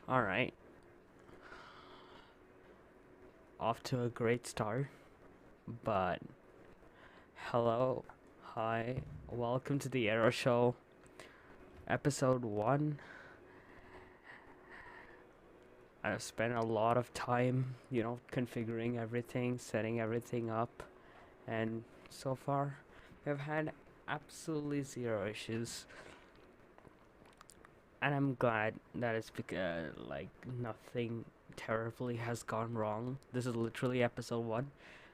All right, off to a great start, but hello, hi, welcome to the Aero Show, episode 1. I've spent a lot of time, configuring everything, setting everything up, and so far, I've had absolutely zero issues. And I'm glad that it's because, nothing terribly has gone wrong. This is literally episode 1.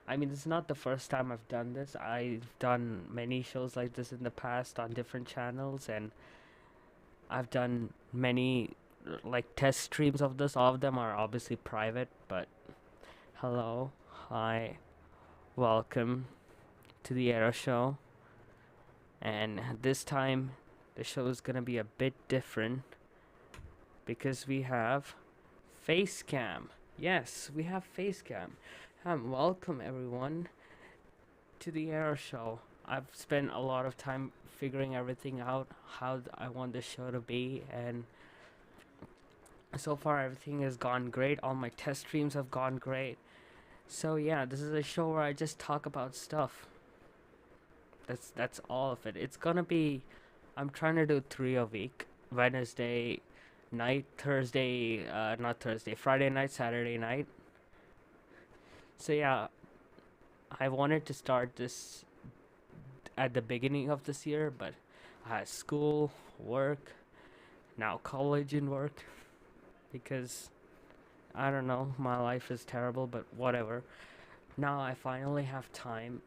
I mean, this is not the first time I've done this. I've done many shows like this in the past on different channels, and I've done many like test streams of this. All of them are obviously private, but hello, hi, welcome to the Aero Show. And this time, the show is gonna be a bit different because we have face cam. Yes, we have face cam. Welcome everyone to the Aero Show. I've spent a lot of time figuring everything out, how I want the show to be, and so far everything has gone great. All my test streams have gone great. So yeah, this is a show where I just talk about stuff. That's all of it. It's gonna be, I'm trying to do 3 a week. Wednesday night, Thursday, not Thursday, Friday night, Saturday night. So yeah, I wanted to start this at the beginning of this year, but I had school, work, now college and work, because I don't know, my life is terrible, but whatever. Now I finally have time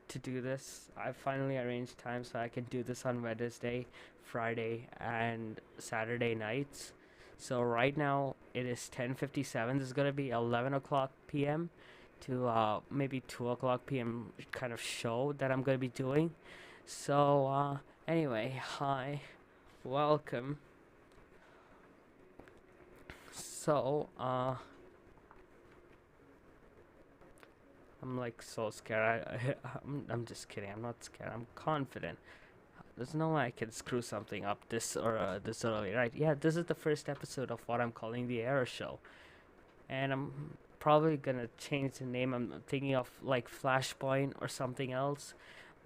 to do this. I finally arranged time so I can do this on Wednesday, Friday, and Saturday nights. So right now it is 10:57. This is gonna be 11 o'clock p.m. to maybe 2 o'clock p.m. kind of show that I'm gonna be doing. So anyway, hi, welcome. So I'm like so scared. I'm just kidding. I'm not scared. I'm confident. There's no way I can screw something up this early, right? Yeah, this is the first episode of what I'm calling the Aero Show, and I'm probably gonna change the name. I'm thinking of like Flashpoint or something else,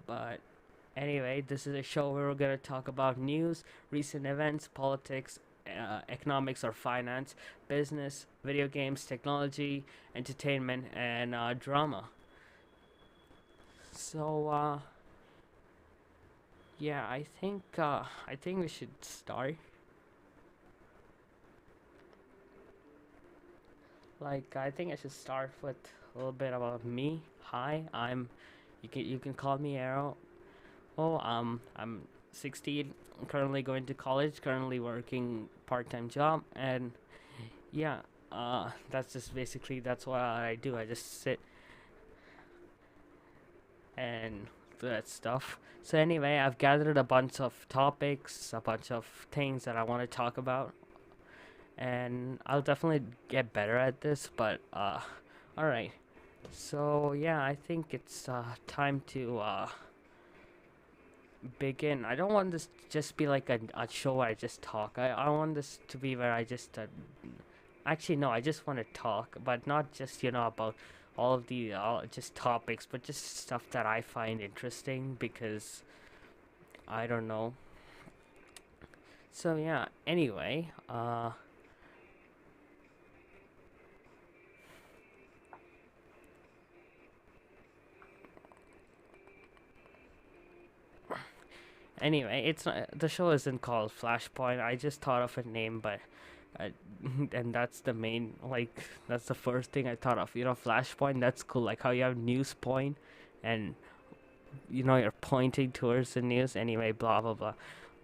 but anyway, this is a show where we're gonna talk about news, recent events, politics, economics or finance, business, video games, technology, entertainment, and drama. So yeah, I think we should start. Like, I think I should start with a little bit about me. Hi, you can call me Arrow. Oh, I'm 16, currently going to college, currently working part-time job, and yeah, that's just basically that's what I do. I just sit and do that stuff. So anyway, I've gathered a bunch of topics, a bunch of things that I want to talk about, and I'll definitely get better at this. But all right. So yeah, I think it's time to begin. I don't want this to just be like a show where I just talk. I want this to be where I just actually no, I just want to talk, but not just about all of the just topics, but just stuff that I find interesting because I don't know. So yeah. Anyway, anyway, it's not, the show isn't called Flashpoint. I just thought of a name, but uh, and that's the main, like, that's the first thing I thought of. Flashpoint. That's cool. Like how you have news point, and you're pointing towards the news. Anyway, blah blah blah,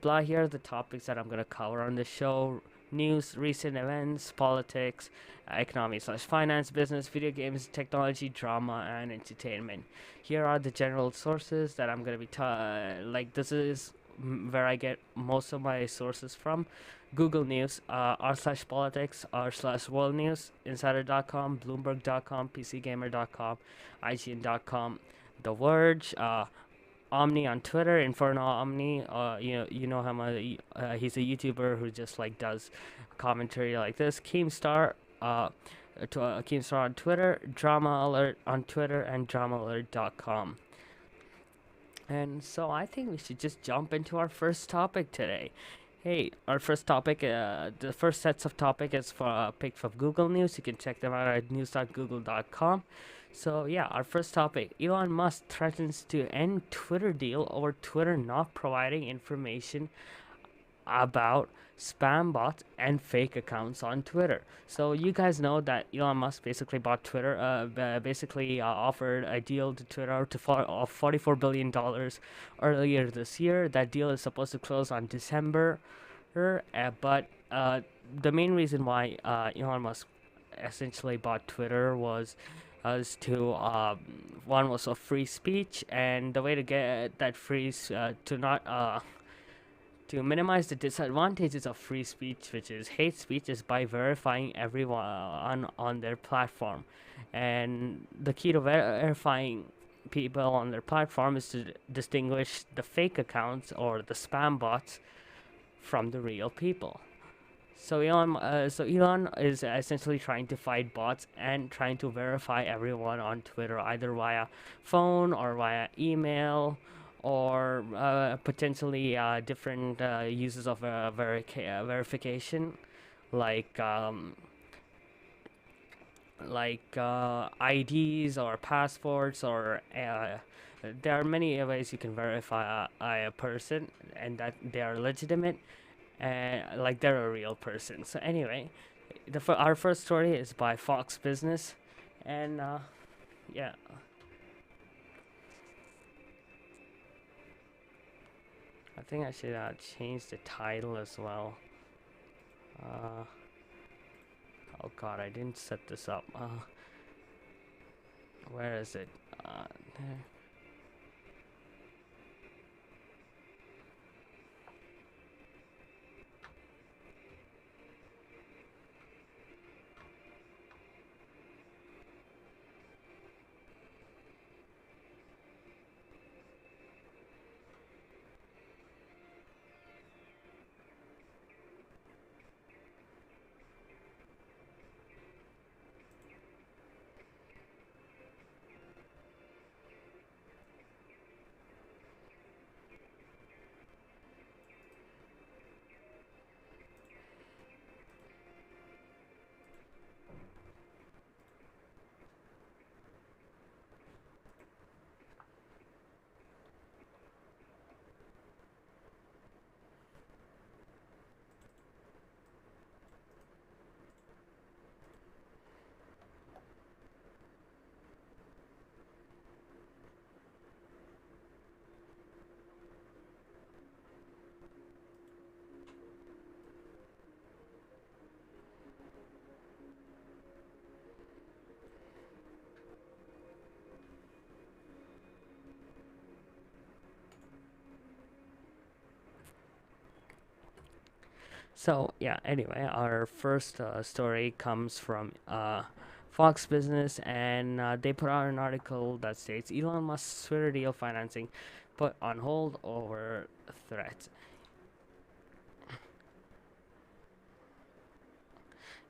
blah. Here are the topics that I'm gonna cover on the show: news, recent events, politics, economics/finance, business, video games, technology, drama, and entertainment. Here are the general sources that I'm gonna be like. This is where I get most of my sources from: Google News, r/politics, r/world news, insider.com, bloomberg.com, pcgamer.com, ign.com, The Verge, Omni on Twitter, Inferno Omni. You know him. He's a YouTuber who just like does commentary like this. Keemstar, Keemstar on Twitter, Drama Alert on Twitter, and DramaAlert.com. And so I think we should just jump into our first topic today. Hey, our first topic, the first sets of topic is picked from Google News. You can check them out at news.google.com. So yeah, our first topic: Elon Musk threatens to end Twitter deal over Twitter not providing information about spam bots and fake accounts on Twitter. So you guys know that Elon Musk basically bought Twitter, basically offered a deal to Twitter of $44 billion earlier this year. That deal is supposed to close on December, but the main reason why Elon Musk essentially bought Twitter was as to one was of free speech, and the way to get that to not to minimize the disadvantages of free speech, which is hate speech, is by verifying everyone on their platform. And the key to verifying people on their platform is to distinguish the fake accounts or the spam bots from the real people. So Elon is essentially trying to fight bots and trying to verify everyone on Twitter, either via phone or via email, or potentially different uses of verification, like IDs or passports, or there are many ways you can verify a person and that they are legitimate and like they're a real person. So anyway, our first story is by Fox Business, and yeah. I think I should change the title as well. Uh, oh god, I didn't set this up. Where is it? There. So yeah, anyway, our first story comes from Fox Business, and they put out an article that states Elon Musk's Twitter deal financing put on hold over threat.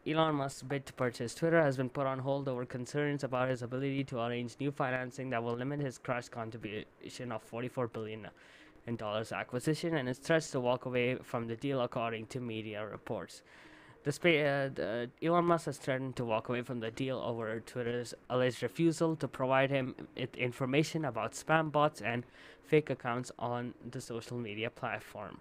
Elon Musk's bid to purchase Twitter has been put on hold over concerns about his ability to arrange new financing that will limit his cash contribution of $44 billion in acquisition and his threats to walk away from the deal, according to media reports. Elon Musk has threatened to walk away from the deal over Twitter's alleged refusal to provide him with information about spam bots and fake accounts on the social media platform.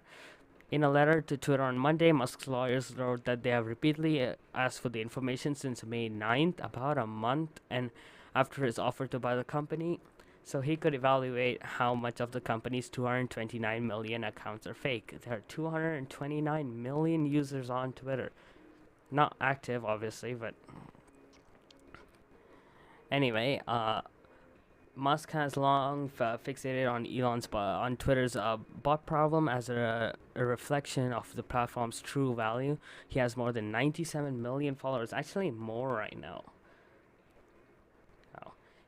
In a letter to Twitter on Monday, Musk's lawyers wrote that they have repeatedly asked for the information since May 9th, about a month and after his offer to buy the company, so he could evaluate how much of the company's 229 million accounts are fake. There are 229 million users on Twitter. Not active, obviously, but anyway, Musk has long fixated on Twitter's bot problem as a reflection of the platform's true value. He has more than 97 million followers, actually more right now.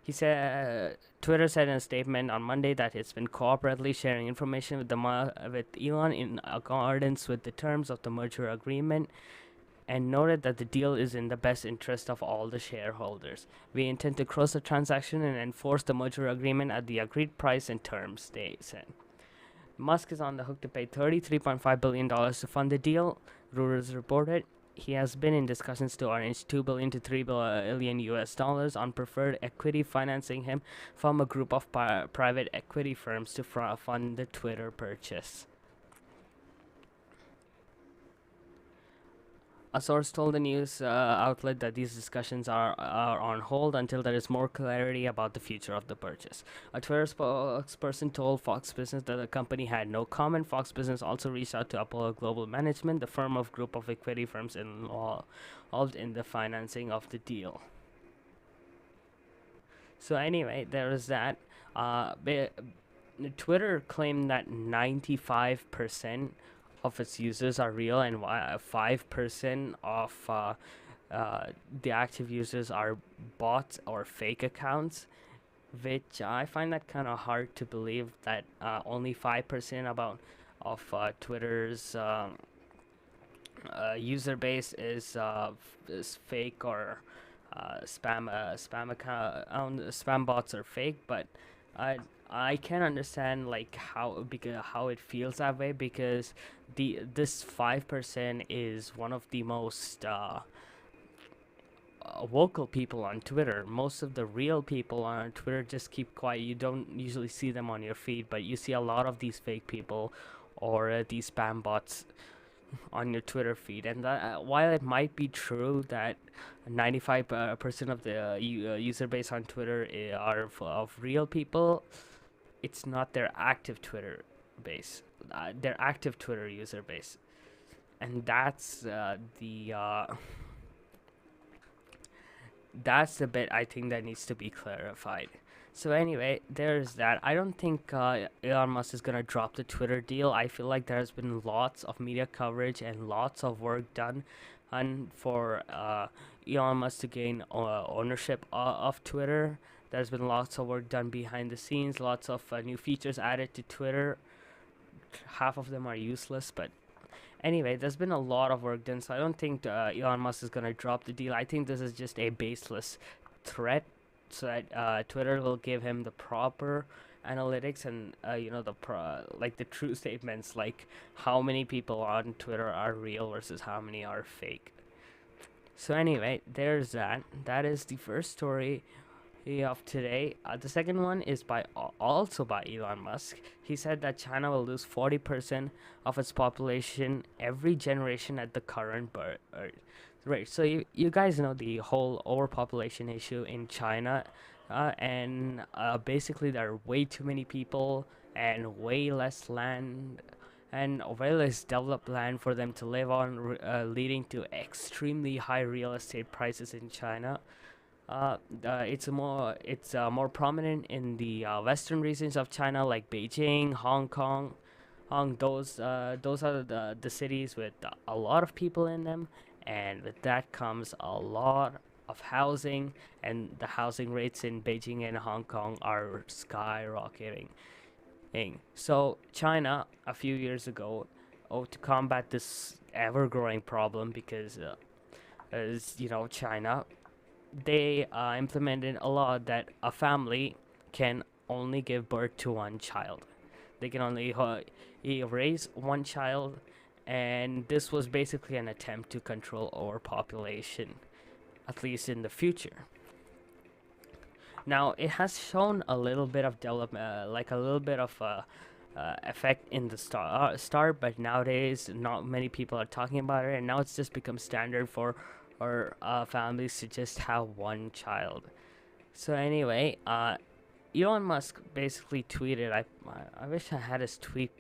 He said Twitter said in a statement on Monday that it's been cooperatively sharing information with Elon in accordance with the terms of the merger agreement, and noted that the deal is in the best interest of all the shareholders. We intend to close the transaction and enforce the merger agreement at the agreed price and terms, they said. Musk is on the hook to pay $33.5 billion to fund the deal, Reuters reported. He has been in discussions to arrange $2 billion to $3 billion on preferred equity, financing him from a group of private equity firms to fund the Twitter purchase. A source told the news outlet that these discussions are on hold until there is more clarity about the future of the purchase. A Twitter spokesperson told Fox Business that the company had no comment. Fox Business also reached out to Apollo Global Management, the firm of group of equity firms involved in the financing of the deal. So anyway, there is that. Twitter claimed that 95% of its users are real, and 5% of the active users are bots or fake accounts, which I find that kind of hard to believe that only 5% of Twitter's user base is fake or spam account spam bots are fake. But I can understand like how it feels that way, because this 5% is one of the most vocal people on Twitter. Most of the real people on Twitter just keep quiet. You don't usually see them on your feed, but you see a lot of these fake people or these spam bots on your Twitter feed. And that, while it might be true that 95% of the user base on Twitter are of real people, it's not their active Twitter base, their active Twitter user base. And that's the bit I think that needs to be clarified. So anyway, there's that. I don't think Elon Musk is gonna drop the Twitter deal. I feel like there has been lots of media coverage and lots of work done, and for Elon Musk to gain ownership of Twitter. There's been lots of work done behind the scenes, lots of new features added to Twitter. Half of them are useless, but anyway, there's been a lot of work done, so I don't think Elon Musk is gonna drop the deal. I think this is just a baseless threat, so that Twitter will give him the proper analytics and the true statements, like how many people on Twitter are real versus how many are fake. So anyway, there's that. That is the first story of today. The second one is also by Elon Musk. He said that China will lose 40% of its population every generation at the current birth rate. So you guys know the whole overpopulation issue in China, and basically there are way too many people and way less land and way less developed land for them to live on, leading to extremely high real estate prices in China. It's more prominent in the western regions of China, like Beijing, Hong Kong. Those are the cities with a lot of people in them, and with that comes a lot of housing, and the housing rates in Beijing and Hong Kong are skyrocketing. So China, a few years ago, to combat this ever-growing problem, because as you know, China, they implemented a law that a family can only give birth to one child. They can only raise one child, and this was basically an attempt to control overpopulation, at least in the future. Now, it has shown a little bit of development, like a little bit of effect in the start, but nowadays not many people are talking about it, and now it's just become standard for families to just have one child. So anyway, Elon Musk basically tweeted. I wish I had his tweet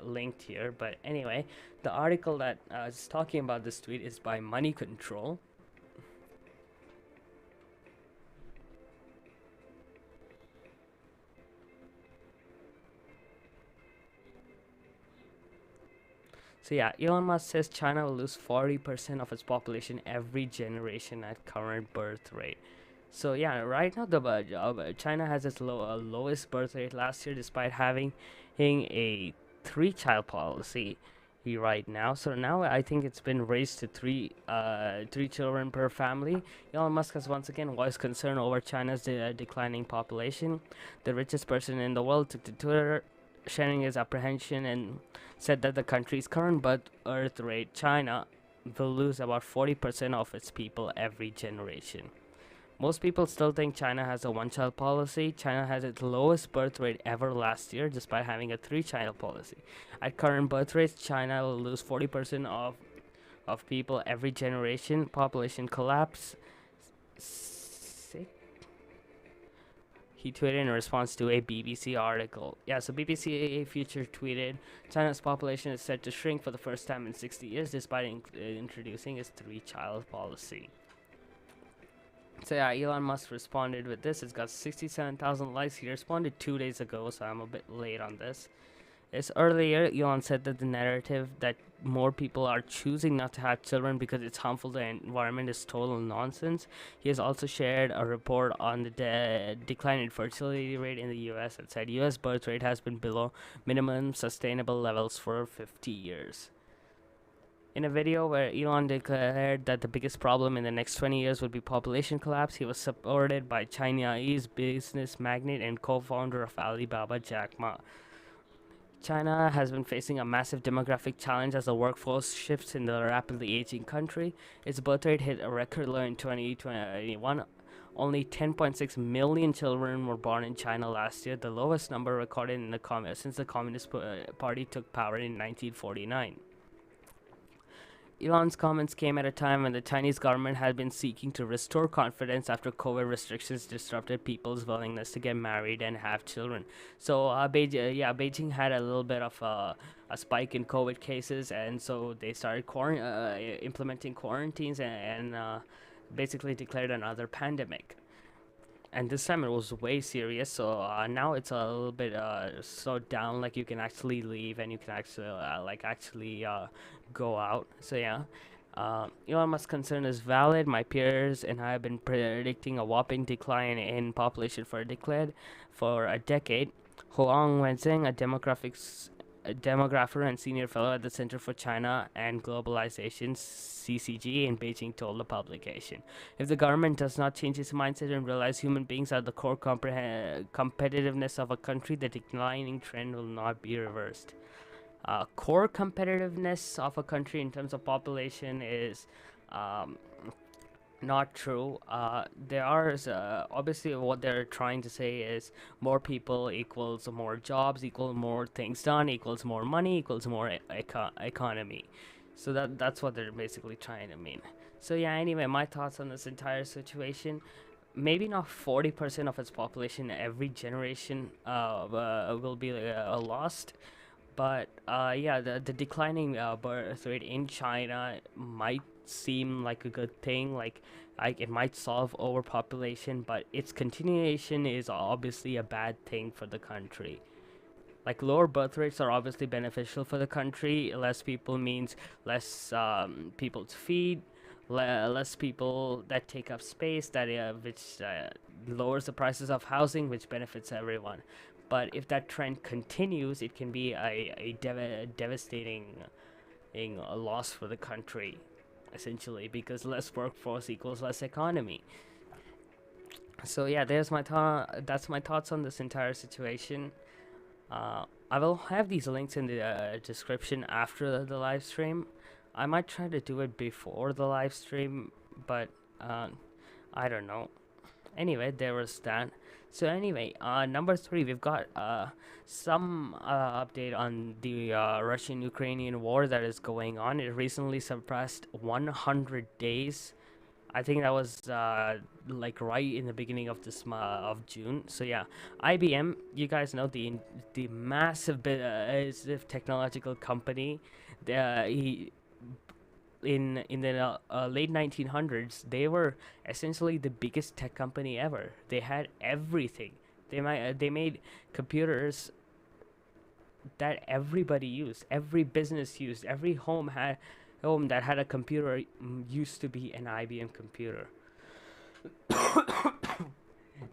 linked here, but anyway, the article that is talking about this tweet is by MoneyControl. So yeah, Elon Musk says China will lose 40% of its population every generation at current birth rate. So yeah, right now China has its lowest birth rate last year, despite having a three-child policy right now. So now I think it's been raised to three children per family. Elon Musk has once again voiced concern over China's declining population. The richest person in the world took to Twitter, sharing his apprehension, and said that the country's current birth rate, China, will lose about 40% of its people every generation. Most people still think China has a one-child policy. China has its lowest birth rate ever last year, despite having a three-child policy. At current birth rates, China will lose 40% of people every generation. Population collapse. Sick. He tweeted in response to a BBC article. Yeah, so BBC Future tweeted, China's population is set to shrink for the first time in 60 years despite introducing its three-child policy. So yeah, Elon Musk responded with this. It's got 67,000 likes. He responded 2 days ago, so I'm a bit late on this. It's earlier, Elon said that the narrative that more people are choosing not to have children because it's harmful to the environment is total nonsense. He has also shared a report on the decline in fertility rate in the US that said US birth rate has been below minimum sustainable levels for 50 years. In a video where Elon declared that the biggest problem in the next 20 years would be population collapse, he was supported by Chinese business magnate and co-founder of Alibaba, Jack Ma. China has been facing a massive demographic challenge as the workforce shifts in the rapidly aging country. Its birth rate hit a record low in 2021. Only 10.6 million children were born in China last year, the lowest number recorded in the since the Communist Party took power in 1949. Elon's comments came at a time when the Chinese government had been seeking to restore confidence after COVID restrictions disrupted people's willingness to get married and have children. So, Beijing had a little bit of a spike in COVID cases, and so they started implementing quarantines and basically declared another pandemic. And this time it was way serious, so now it's a little bit slowed down, like you can actually leave and you can actually go out. So yeah, Elon Musk's concern is valid. My peers and I have been predicting a whopping decline in population for a decade. Huang Wenzheng, a demographer and senior fellow at the Center for China and Globalization (CCG) in Beijing, told the publication, "If the government does not change its mindset and realize human beings are the core competitiveness of a country, the declining trend will not be reversed." Core competitiveness of a country in terms of population is not true. There are obviously what they're trying to say is more people equals more jobs, equals more things done, equals more money, equals more economy. So that's what they're basically trying to mean. So yeah, anyway, my thoughts on this entire situation. Maybe not 40% of its population every generation will be lost, but yeah, the declining birth rate in China might seem like a good thing, like it might solve overpopulation, but its continuation is obviously a bad thing for the country. Like, lower birth rates are obviously beneficial for the country. Less people means less people to feed, less people that take up space, that which lowers the prices of housing, which benefits everyone. But if that trend continues, it can be a devastating loss for the country, essentially, because less workforce equals less economy. So yeah, that's my thoughts on this entire situation. I will have these links in the description after the live stream. I might try to do it before the live stream, but I don't know. Anyway, there was that. So anyway, number 3, we've got some update on the Russian-Ukrainian war that is going on. It recently surpassed 100 days. I think that was like right in the beginning of this of June. So yeah, IBM, you guys know, the massive technological company. In the late 1900s, they were essentially the biggest tech company ever. They had everything. They made computers that everybody used, every business used, every home that had a computer used to be an IBM computer.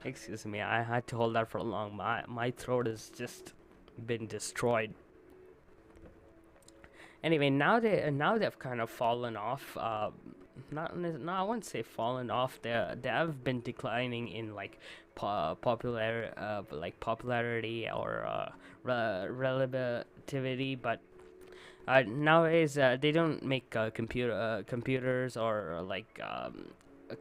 Excuse me, I had to hold that for long. My throat has just been destroyed. Anyway, now they've kind of fallen off. Not I wouldn't say fallen off. They have been declining in like popularity or relativity, but nowadays they don't make computers or like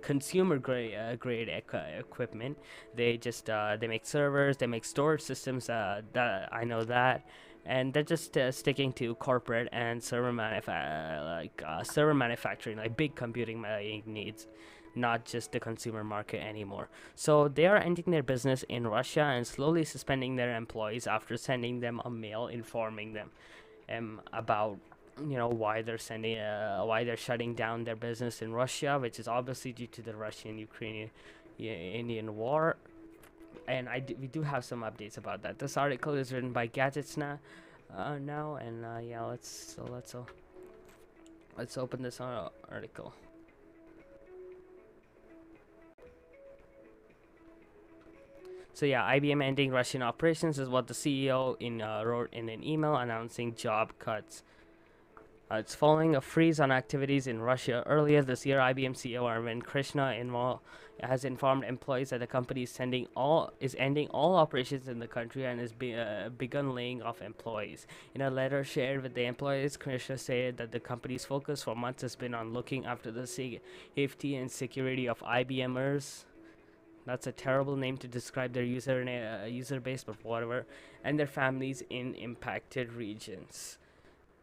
consumer grade equipment. They just they make servers, they make storage systems. That I know that. and they're just sticking to corporate and server manufacturing, like big computing needs, not just the consumer market anymore. So they are ending their business in Russia and slowly suspending their employees after sending them a mail informing them about why they're shutting down their business in Russia, which is obviously due to the Russian-Ukrainian Indian war. And we do have some updates about that. This article is written by Gadgets now, and yeah, let's open this article. So yeah, IBM ending Russian operations is what the CEO wrote in an email announcing job cuts. It's following a freeze on activities in Russia. Earlier this year, IBM CEO Arvind Krishna has informed employees that the company is ending all operations in the country and has begun laying off employees. In a letter shared with the employees, Krishna stated that the company's focus for months has been on looking after the safety and security of IBMers. That's a terrible name to describe their user base, but whatever, and their families in impacted regions.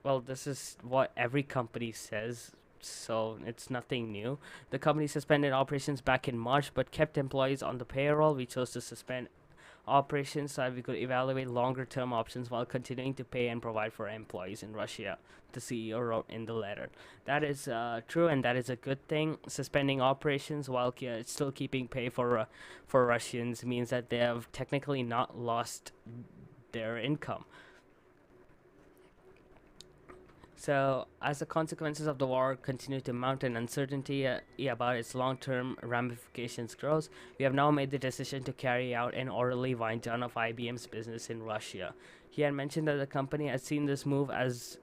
Well, this is what every company says, so it's nothing new. The company suspended operations back in March, but kept employees on the payroll. We chose to suspend operations so that we could evaluate longer-term options while continuing to pay and provide for employees in Russia, the CEO wrote in the letter. That is true, and that is a good thing. Suspending operations while still keeping pay for Russians means that they have technically not lost their income. So, as the consequences of the war continue to mount and uncertainty about its long-term ramifications grows, we have now made the decision to carry out an orderly wind down of IBM's business in Russia. He had mentioned that the company had seen this move as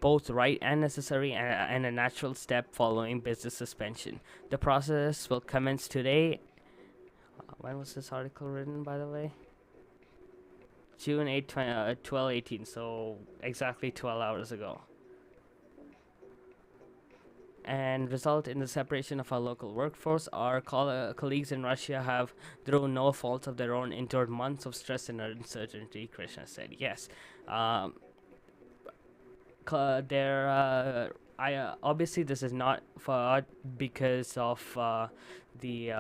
both right and necessary and a natural step following business suspension. The process will commence today. When was this article written, by the way? June 8, 1218, so exactly 12 hours ago. And result in the separation of our local workforce. Our colleagues in Russia have, through no fault of their own, endured months of stress and uncertainty, Krishna said. Yes. Obviously this is not for because of the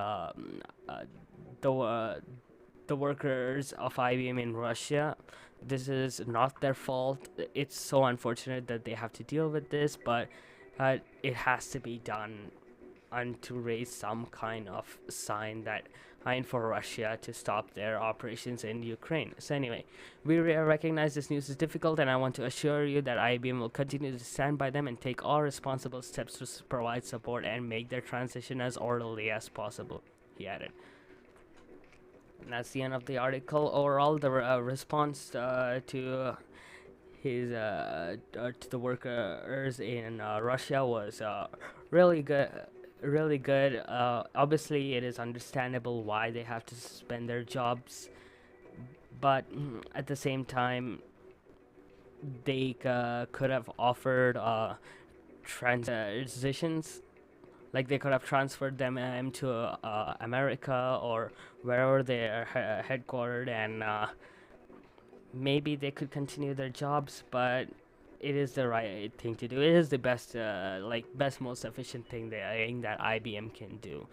workers of IBM in Russia. This is not their fault. It's so unfortunate that they have to deal with this, but it has to be done and to raise some kind of sign for Russia to stop their operations in Ukraine. So anyway, we recognize this news is difficult, and I want to assure you that IBM will continue to stand by them and take all responsible steps to provide support and make their transition as orderly as possible, he added. And that's the end of the article. Overall, the response to the workers in Russia was really good. Obviously, it is understandable why they have to suspend their jobs, but at the same time, they could have offered transitions. Like they could have transferred them to America or wherever they are headquartered, and maybe they could continue their jobs. But it is the right thing to do. It is the best, most efficient thing that IBM can do.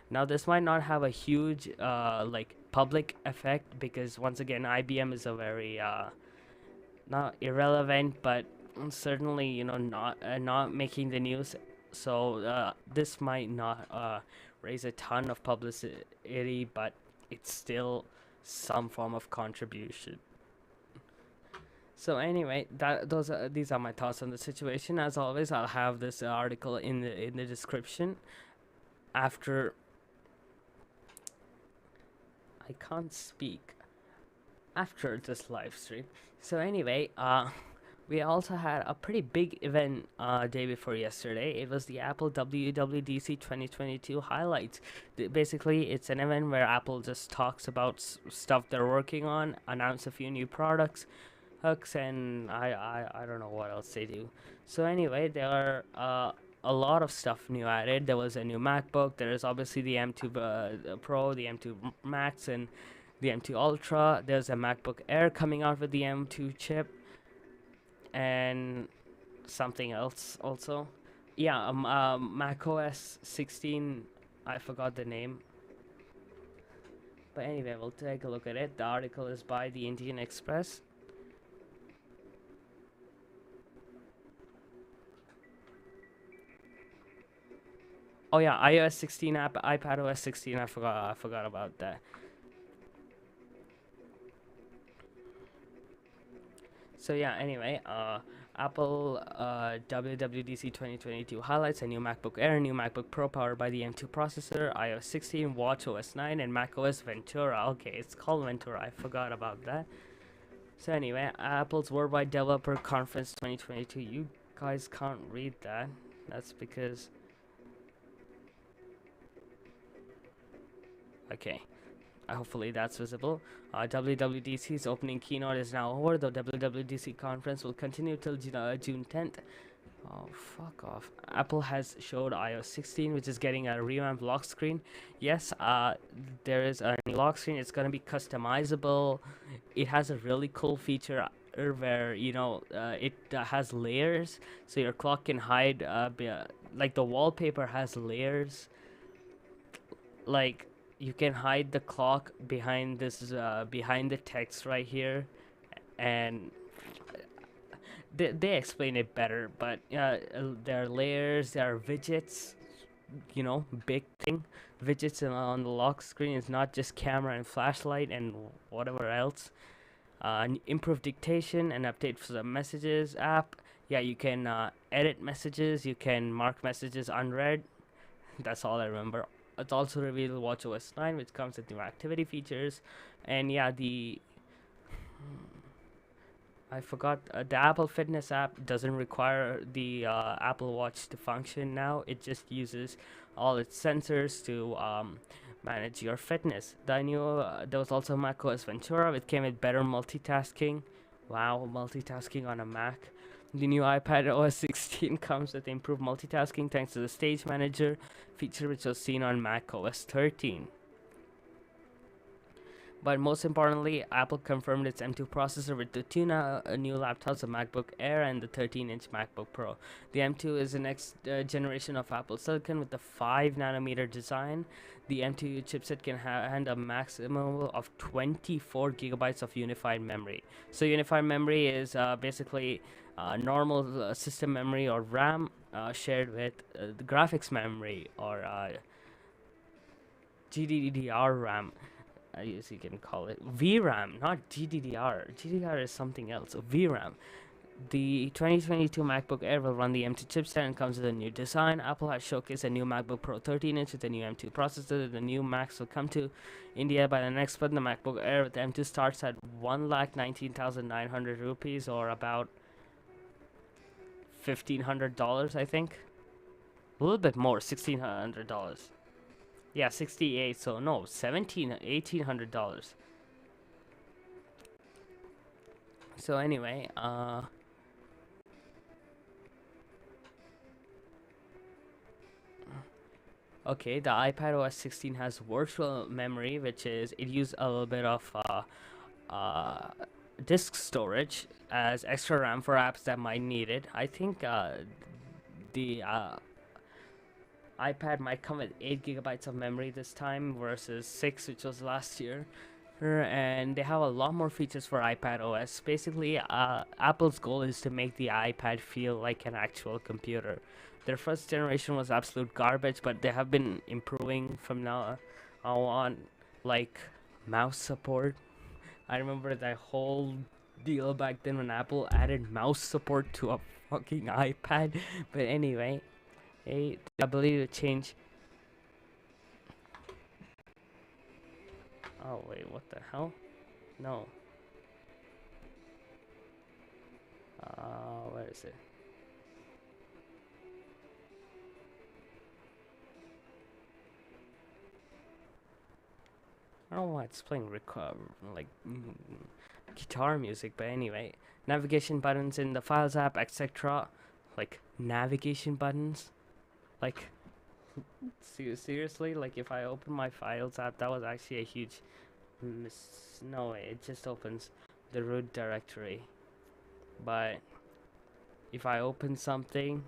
Now, this might not have a huge public effect because once again, IBM is a very not irrelevant, but certainly not making the news. So this might not raise a ton of publicity, but it's still some form of contribution. So anyway, these are my thoughts on the situation. As always, I'll have this article in the description. After I can't speak after this live stream. So anyway, we also had a pretty big event day before yesterday. It was the Apple WWDC 2022 highlights. Basically, it's an event where Apple just talks about stuff they're working on, announce a few new products, and I don't know what else they do. So anyway, there are a lot of stuff new added. There was a new MacBook. There is obviously the M2 Pro, the M2 Max, and the M2 Ultra. There's a MacBook Air coming out with the M2 chip, and something else also. Yeah, Mac OS 16. I forgot the name. But anyway, we'll take a look at it. The article is by the Indian Express. Oh yeah, iOS 16 app, iPad OS 16. I forgot about that. So yeah, anyway, Apple WWDC 2022 highlights a new MacBook Air, new MacBook Pro powered by the M2 processor, iOS 16, watchOS 9, and macOS Ventura. Okay, it's called Ventura. I forgot about that. So anyway, Apple's Worldwide Developer Conference 2022. You guys can't read that. That's because... Okay. Hopefully that's visible. WWDC's opening keynote is now over. The WWDC conference will continue till June 10th. Oh, fuck off. Apple has showed iOS 16, which is getting a revamped lock screen. Yes, there is a new lock screen. It's going to be customizable. It has a really cool feature where, it has layers. So your clock can hide, like the wallpaper has layers. Like, you can hide the clock behind this, behind the text right here. And they explain it better, but there are layers, there are widgets, big thing. Widgets on the lock screen is not just camera and flashlight and whatever else. Improved dictation and update for the messages app. Yeah, you can edit messages, you can mark messages unread. That's all I remember. It's also revealed watchOS 9, which comes with new activity features. And yeah, I forgot, the Apple Fitness app doesn't require the Apple Watch to function now. It just uses all its sensors to manage your fitness. There was also macOS Ventura, which came with better multitasking. Wow, multitasking on a Mac. The new iPad OS 16 comes with improved multitasking thanks to the Stage Manager feature, which was seen on Mac OS 13. But most importantly, Apple confirmed its M2 processor with the two new laptops, the MacBook Air and the 13-inch MacBook Pro. The M2 is the next generation of Apple Silicon with the 5nm design. The M2 chipset can handle a maximum of 24 gigabytes of unified memory. So unified memory is basically normal system memory or RAM shared with the graphics memory or GDDR RAM. I guess you can call it VRAM, not GDDR. GDDR is something else. VRAM. The 2022 MacBook Air will run the M2 chipset and comes with a new design. Apple has showcased a new MacBook Pro 13-inch with a new M2 processor. The new Macs will come to India by the next month. The MacBook Air with M2 starts at 1,19,900 rupees, or about $1,500, I think. A little bit more, $1,600. Yeah, 68. So no, $1,800. So anyway, okay, the iPad OS 16 has virtual memory, which is it uses a little bit of disk storage as extra RAM for apps that might need it. I think the iPad might come with 8 gigabytes of memory this time versus 6, which was last year. And they have a lot more features for iPad OS. Basically, Apple's goal is to make the iPad feel like an actual computer. Their first generation was absolute garbage, but they have been improving from now on, like mouse support. I remember that whole deal back then when Apple added mouse support to a fucking iPad. But anyway, the ability to change. Oh wait, what the hell? No. Where is it? I don't know why it's playing like guitar music, but anyway, navigation buttons in the Files app, etc. Like navigation buttons, like seriously, like if I open my Files app, that was actually a huge No way, it just opens the root directory. But if I open something,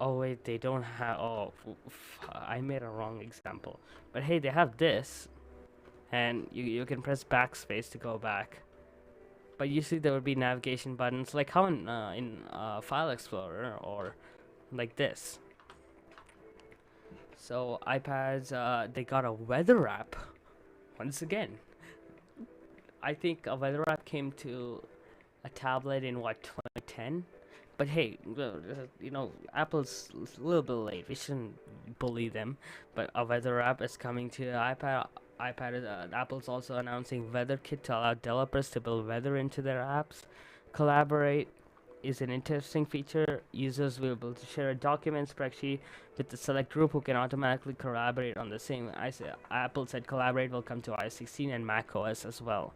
oh wait, they don't have. Oh, I made a wrong example. But hey, they have this, and you can press backspace to go back. But usually there would be navigation buttons, like how in File Explorer or like this. So iPads, they got a weather app. Once again, I think a weather app came to a tablet in what, 2010. But hey, Apple's a little bit late. We shouldn't bully them. But a weather app is coming to iPad. Apple's also announcing Weather Kit to allow developers to build weather into their apps. Collaborate is an interesting feature. Users will be able to share a document spreadsheet with the select group who can automatically collaborate on the same. Apple said Collaborate will come to iOS 16 and Mac OS as well.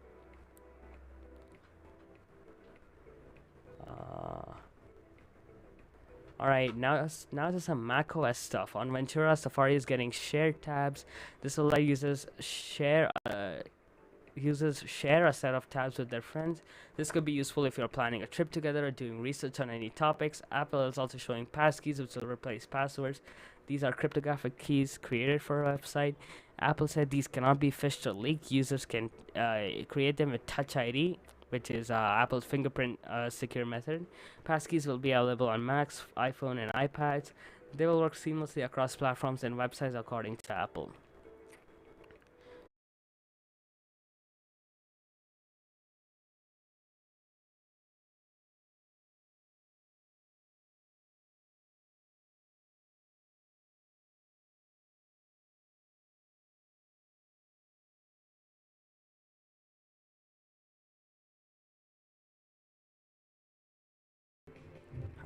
Alright, now to some macOS stuff. On Ventura, Safari is getting shared tabs. This will let users share a set of tabs with their friends. This could be useful if you're planning a trip together or doing research on any topics. Apple is also showing passkeys, which will replace passwords. These are cryptographic keys created for a website. Apple said these cannot be phished or leaked. Users can create them with Touch ID, which is Apple's fingerprint secure method. Passkeys will be available on Macs, iPhone, and iPads. They will work seamlessly across platforms and websites according to Apple.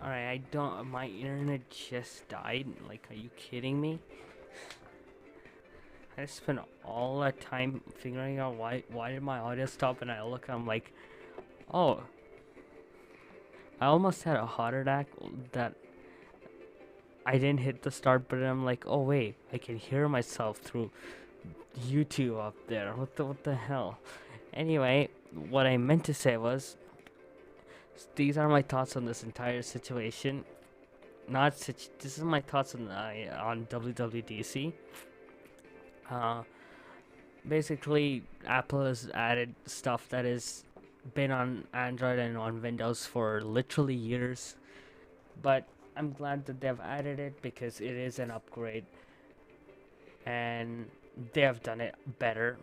Alright, I don't. My internet just died. Like, are you kidding me? I spent all that time figuring out why did my audio stop, and I look, I'm like, oh, I almost had a heart attack that I didn't hit the start button. I'm like, oh wait, I can hear myself through YouTube up there. What the hell? Anyway, what I meant to say was, these are my thoughts on this entire situation. This is my thoughts on WWDC. Basically, Apple has added stuff that has been on Android and on Windows for literally years, but I'm glad that they've added it because it is an upgrade, and they have done it better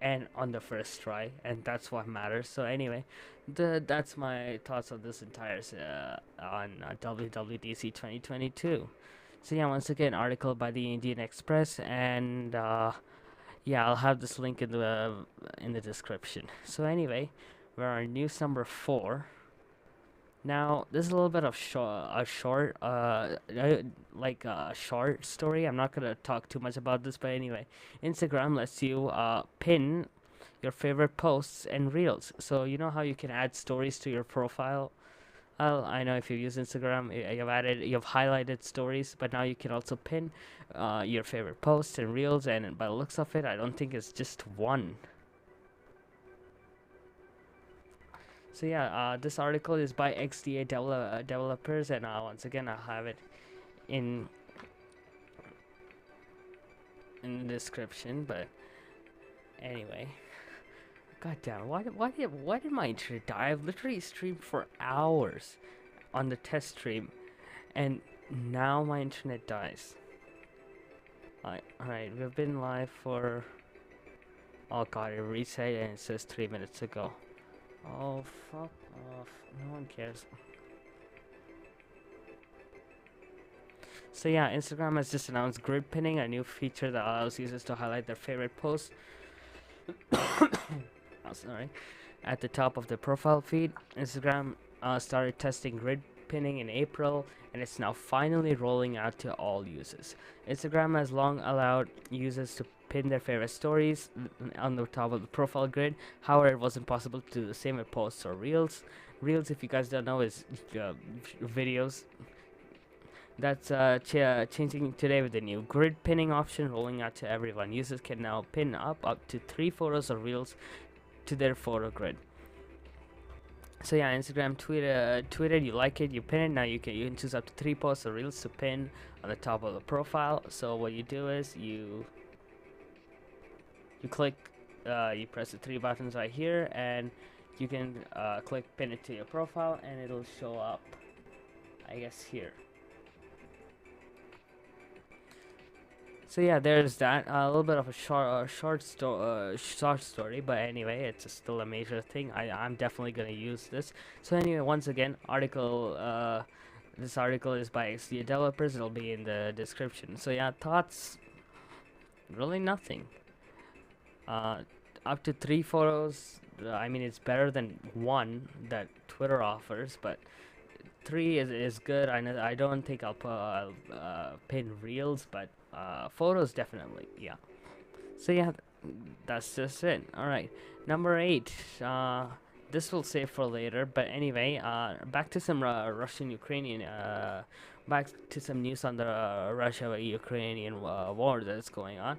and on the first try, and that's what matters. So anyway, that's my thoughts on this entire on WWDC 2022. So yeah, once again, article by the Indian Express, and yeah, I'll have this link in the description. So anyway, we're on news number 4. Now, this is a little bit of a short story. I'm not gonna talk too much about this, but anyway, Instagram lets you pin your favorite posts and reels. So you know how you can add stories to your profile. Well, I know if you use Instagram, you've highlighted stories, but now you can also pin your favorite posts and reels. And by the looks of it, I don't think it's just one. So yeah, this article is by XDA developers, and once again, I'll have it in the description. But anyway, goddamn, why did my internet die? I've literally streamed for hours on the test stream, and now my internet dies. Alright, we've been live for, oh god, it reset and it says 3 minutes ago. Oh, fuck off. No one cares. So yeah, Instagram has just announced grid pinning, a new feature that allows users to highlight their favorite posts at the top of the profile feed. Instagram started testing grid pinning in April, and it's now finally rolling out to all users. Instagram has long allowed users to pin their favorite stories on the top of the profile grid. However, it wasn't possible to do the same with posts or reels. Reels, if you guys don't know, is videos That's changing today with the new grid pinning option rolling out to everyone. Users can now pin up to 3 photos or reels to their photo grid. So yeah, Instagram tweeted, you like it, you pin it. Now you can choose up to 3 posts or reels to pin on the top of the profile. So what you do is you click, you press the 3 buttons right here, and you can click pin it to your profile, and it'll show up, I guess, here. So yeah, there's that. A little bit of a short story, but anyway, it's still a major thing. I'm definitely gonna use this. So anyway, once again, this article is by XD developers. It'll be in the description. So yeah, thoughts. Really nothing. Up to 3 photos. I mean, it's better than 1 that Twitter offers, but 3 is good. I don't think I'll pin reels, but photos definitely, yeah. So yeah, that's just it. All right, number 8. This will save for later, but anyway, back to some Russian-Ukrainian. Back to some news on the Russia-Ukrainian war that's going on.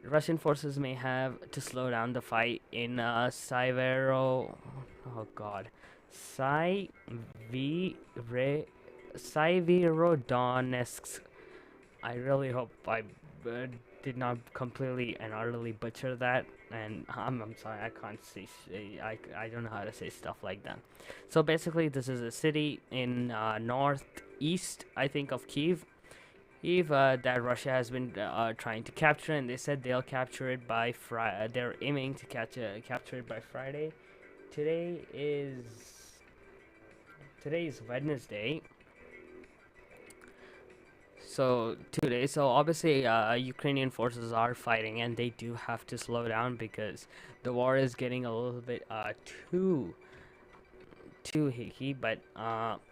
Russian forces may have to slow down the fight in Sievierodonetsk. I really hope I did not completely and utterly butcher that, and I'm sorry, I can't I don't know how to say stuff like that. So basically, this is a city in northeast, I think, of Kiev. That Russia has been trying to capture, and they said they'll capture it by Friday. They're aiming to capture it by Friday. Today is Wednesday. So 2 days. So obviously, Ukrainian forces are fighting, and they do have to slow down because the war is getting a little bit too hicky. But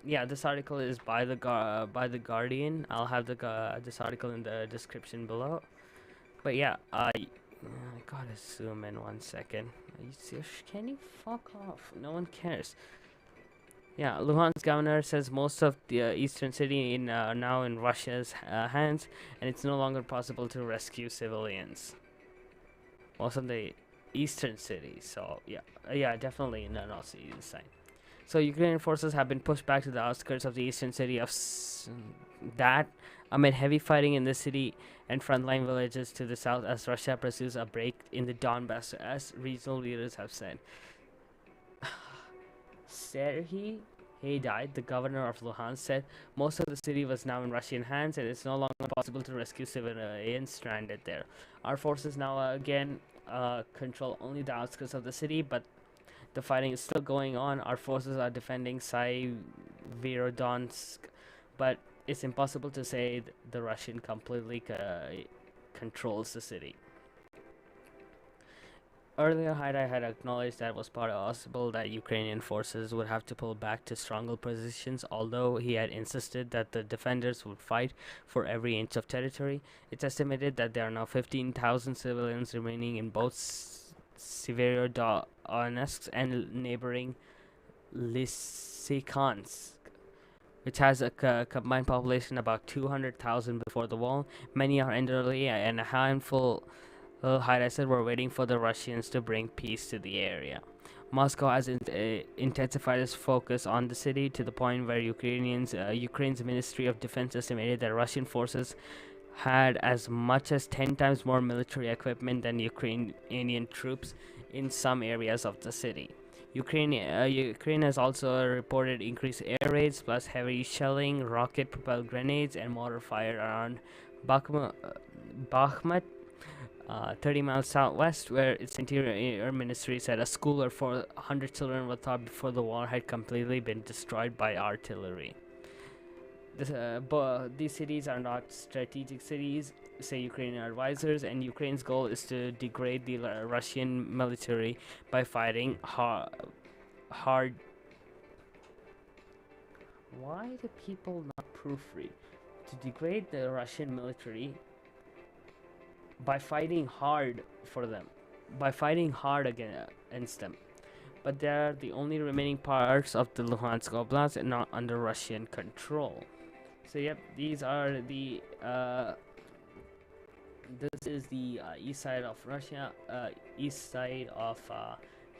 yeah, this article is by the Guardian. I'll have this article in the description below. But yeah, I gotta zoom in 1 second. Can you fuck off? No one cares. Yeah, Luhansk governor says most of the eastern city now in Russia's hands, and it's no longer possible to rescue civilians. Most of the eastern city. So yeah, definitely no see the sign. So Ukrainian forces have been pushed back to the outskirts of the eastern city of that amid heavy fighting in the city and frontline villages to the south as Russia pursues a break in the Donbass, as regional leaders have said. Serhiy Haidai, the governor of Luhansk, said most of the city was now in Russian hands and it's no longer possible to rescue civilians stranded there. Our forces now again control only the outskirts of the city, but the fighting is still going on. Our forces are defending Sievierodonetsk, but it's impossible to say the Russian completely controls the city. Earlier, Haidai had acknowledged that it was possible that Ukrainian forces would have to pull back to stronger positions, although he had insisted that the defenders would fight for every inch of territory. It's estimated that there are now 15,000 civilians remaining in both Sievierodonetsk and neighboring Lysychansk, which has a combined population about 200,000 before the war. Many are elderly, and a handful, Haidai said, were waiting for the Russians to bring peace to the area. Moscow has intensified its focus on the city to the point where Ukraine's Ministry of Defense estimated that Russian forces had as much as 10 times more military equipment than Ukrainian troops in some areas of the city. Ukraine has also reported increased air raids plus heavy shelling, rocket-propelled grenades, and mortar fire around Bakhmut, 30 miles southwest, where its interior ministry said a school where 400 children were thought before the war had completely been destroyed by artillery. These cities are not strategic cities, say Ukrainian advisors, and Ukraine's goal is to degrade the Russian military by fighting hard. Why do people not proofread? To degrade the Russian military by fighting hard for them, by fighting hard against them. But they are the only remaining parts of the Luhansk Oblast and not under Russian control. So yep, these are the this is the east side of Russia, east side of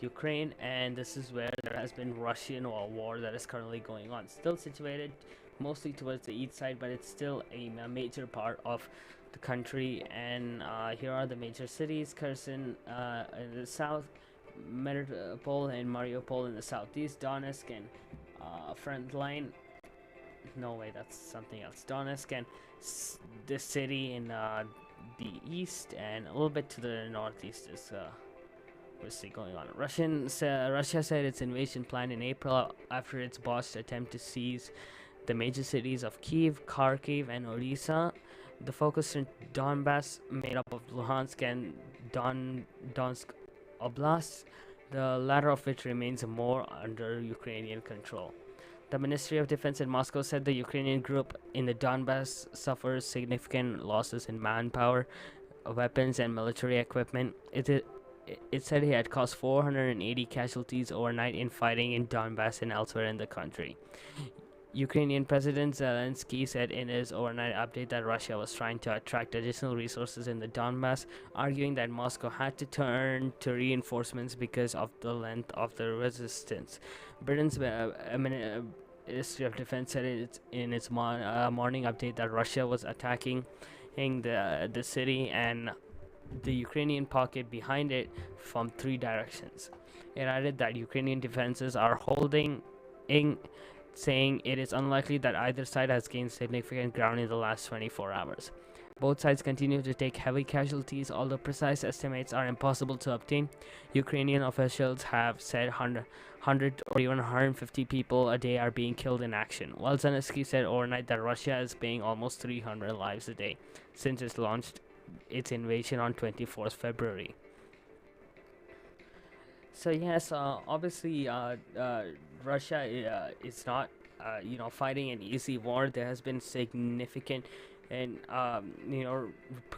Ukraine, and this is where there has been Russian war that is currently going on. Still situated mostly towards the east side, but it's still a major part of the country. And here are the major cities: Kherson in the south, Melitopol and Mariupol in the southeast, Donetsk and front line. No way, that's something else. Donetsk and the city in the east, and a little bit to the northeast is obviously going on. Russia said its invasion plan in April after its botched attempt to seize the major cities of Kiev, Kharkiv, and Odessa. The focus in Donbass, made up of Luhansk and Donetsk oblasts, the latter of which remains more under Ukrainian control. The Ministry of Defense in Moscow said the Ukrainian group in the Donbass suffers significant losses in manpower, weapons, and military equipment. It said it had caused 480 casualties overnight in fighting in Donbass and elsewhere in the country. Ukrainian President Zelensky said in his overnight update that Russia was trying to attract additional resources in the Donbass, arguing that Moscow had to turn to reinforcements because of the length of the resistance. Britain's Ministry of Defense said in its morning update that Russia was attacking the city and the Ukrainian pocket behind it from 3 directions. It added that Ukrainian defenses are holding, saying it is unlikely that either side has gained significant ground in the last 24 hours. Both sides continue to take heavy casualties, although precise estimates are impossible to obtain. Ukrainian officials have said 100 or even 150 people a day are being killed in action, while Zelensky said overnight that Russia is paying almost 300 lives a day since it launched its invasion on 24th February. So yes, obviously, Russia is not, fighting an easy war. There has been significant and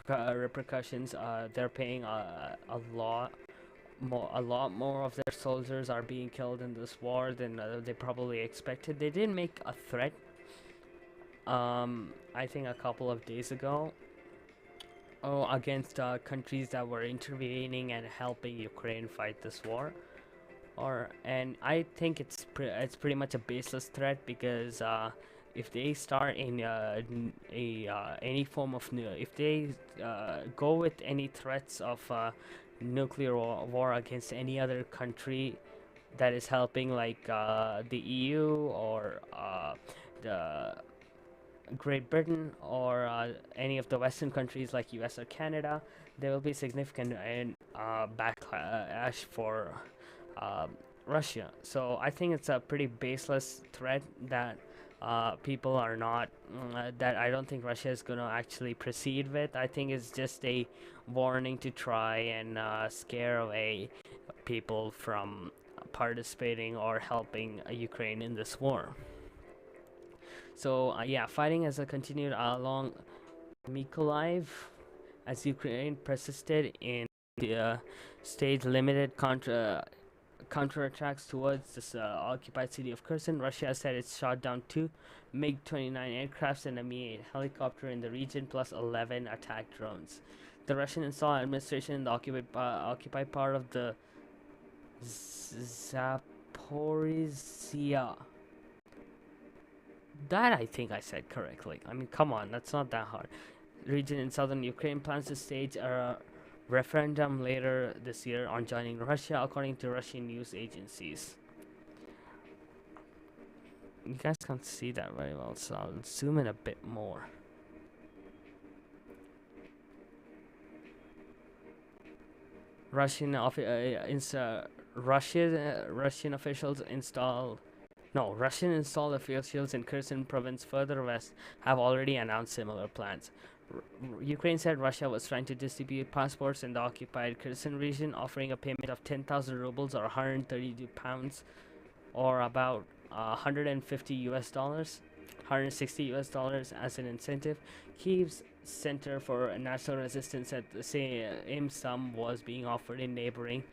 repercussions. They're paying a lot more of their soldiers are being killed in this war than they probably expected. They did make a threat. I think a couple of days ago. Oh, against countries that were intervening and helping Ukraine fight this war. And I think it's pretty much a baseless threat because if they start in any form of if they go with any threats of nuclear war against any other country that is helping, like the EU or the Great Britain or any of the Western countries like US or Canada, there will be significant backlash for Russia. So I think it's a pretty baseless threat that people are not, that I don't think Russia is going to actually proceed with. I think it's just a warning to try and scare away people from participating or helping Ukraine in this war. So yeah, fighting has continued along Mykolaiv as Ukraine persisted in the stage limited counterattacks towards this occupied city of Kherson. Russia said it shot down 2 MiG-29 aircrafts and a Mi-8 helicopter in the region, plus 11 attack drones. The Russian installed administration in the occupied part of the Zaporizhia. That I think I said correctly. I mean, come on, that's not that hard. Region in southern Ukraine plans to stage a referendum later this year on joining Russia, according to Russian news agencies. You guys can't see that very well, so I'll zoom in a bit more. Russian officials installed. No, Russian installed officials in Kherson province further west have already announced similar plans. Ukraine said Russia was trying to distribute passports in the occupied Kherson region, offering a payment of 10,000 rubles or 132 pounds, or about 150 US dollars, 160 US dollars as an incentive. Kiev's Center for National Resistance said the same sum was being offered in neighboring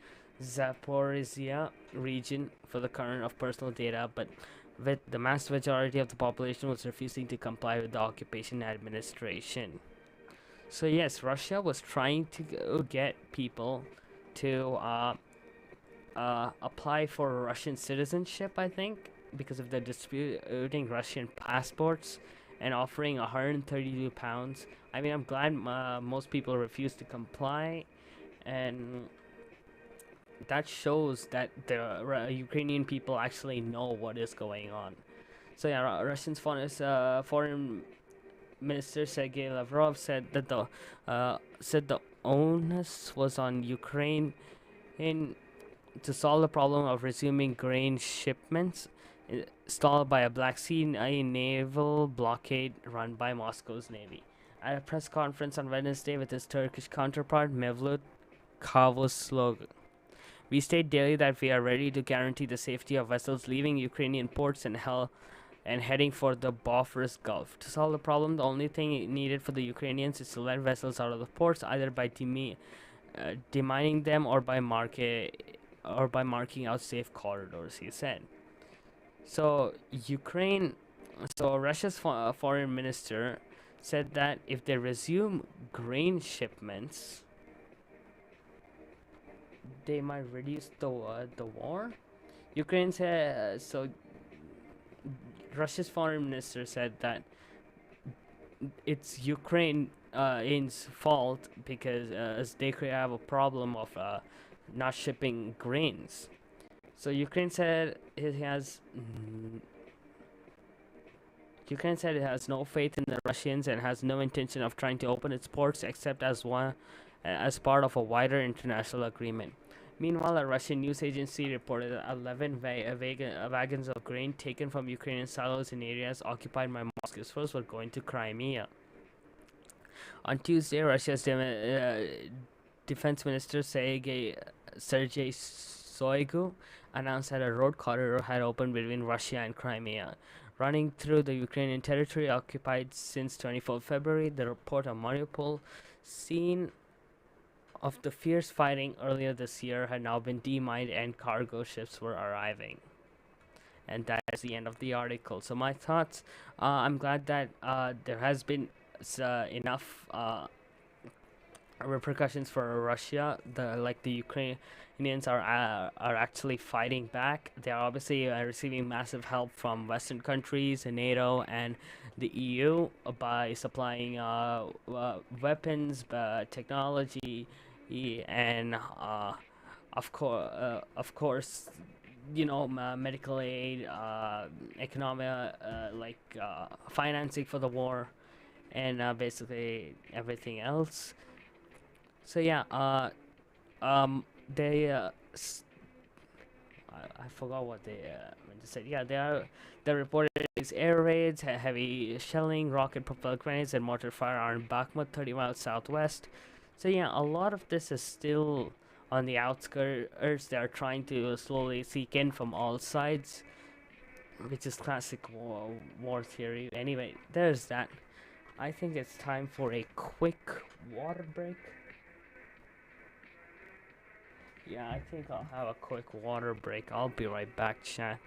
Zaporizhia region for the current of personal data, but with the mass majority of the population was refusing to comply with the occupation administration. So yes, Russia was trying to get people to apply for Russian citizenship, I think, because of the disputing Russian passports and offering 132 pounds. I mean, I'm glad most people refused to comply, and that shows that the Ukrainian people actually know what is going on. So yeah, Russian's foreign Minister Sergei Lavrov said the onus was on Ukraine in to solve the problem of resuming grain shipments stalled by a Black Sea naval blockade run by Moscow's navy. At a press conference on Wednesday with his Turkish counterpart Mevlut Cavusoglu, we state daily that we are ready to guarantee the safety of vessels leaving Ukrainian ports and heading for the Bosphorus Gulf. To solve the problem, the only thing needed for the Ukrainians is to let vessels out of the ports, either by demining them or by marking out safe corridors, he said. So Russia's foreign minister said that if they resume grain shipments, they might reduce the war. Ukraine said Russia's foreign minister said that it's Ukraine's fault because as they could have a problem of not shipping grains. So Ukraine said it has no faith in the Russians and has no intention of trying to open its ports except as part of a wider international agreement. Meanwhile, a Russian news agency reported that 11 wagons of grain taken from Ukrainian silos in areas occupied by Moscow's forces were going to Crimea. On Tuesday, Russia's defense minister Sergei Shoigu announced that a road corridor had opened between Russia and Crimea, running through the Ukrainian territory occupied since 24 February. The report of Mariupol, scene of the fierce fighting earlier this year, had now been demined and cargo ships were arriving. And that is the end of the article. So my thoughts, I'm glad that there has been enough repercussions for Russia. The Ukrainians are actually fighting back. They are obviously receiving massive help from Western countries and NATO and the EU by supplying weapons, technology, and of course, medical aid, economic, financing for the war, and basically everything else. So yeah, they I forgot what they meant to say. Yeah, they reported these air raids, heavy shelling, rocket propelled grenades, and mortar fire on Bakhmut, 30 miles southwest. So yeah, a lot of this is still on the outskirts. They are trying to slowly seek in from all sides, which is classic war theory. Anyway, there's that. I think it's time for a quick water break. Yeah, I think I'll have a quick water break. I'll be right back, chat.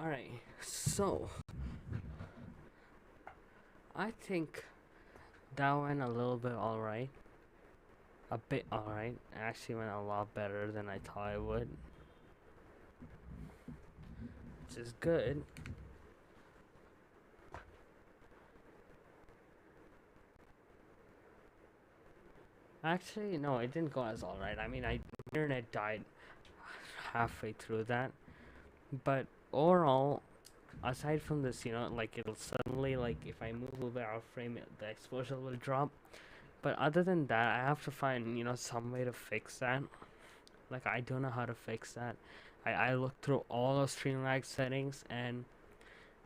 Alright, so I think that went a little bit alright. A bit alright. Actually went a lot better than I thought it would. Which is good. Actually, no, it didn't go as alright. I mean, my internet died halfway through that. But overall, aside from this, like it'll suddenly, like if I move a little bit out of frame, the exposure will drop. But other than that, I have to find, some way to fix that. Like, I don't know how to fix that. I looked through all of Streamlabs settings, and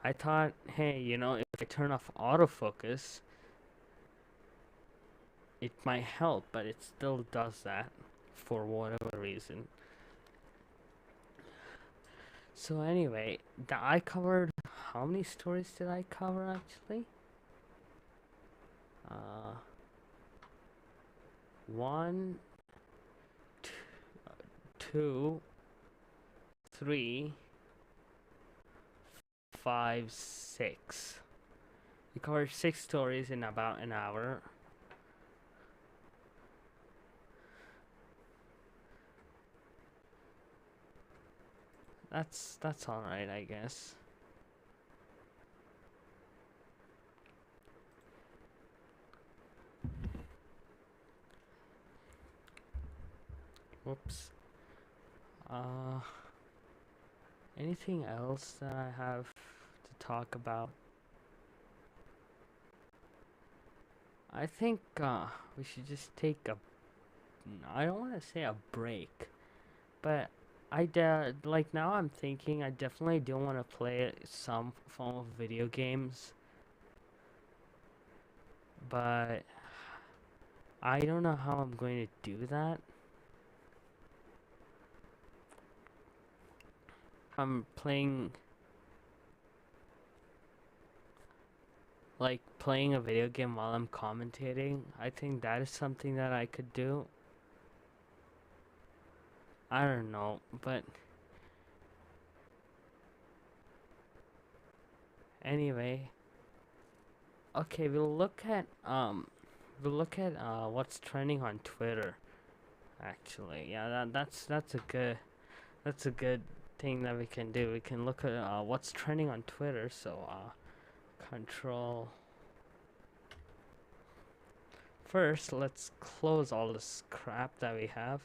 I thought, hey, if I turn off autofocus, it might help, but it still does that for whatever reason. So anyway, I covered, how many stories did I cover actually? 1, 2, 3, 5, 6. We covered 6 stories in about an hour. That's all right, I guess. Whoops. Anything else that I have to talk about? I think we should just take I don't want to say a break, but like now I'm thinking I definitely do want to play some form of video games, but I don't know how I'm going to do that. I'm playing a video game while I'm commentating. I think that is something that I could do. I don't know, but anyway, okay, we'll look at what's trending on Twitter. Actually, yeah, that's a good thing that we can do. We can look at what's trending on Twitter. So control. First, let's close all this crap that we have.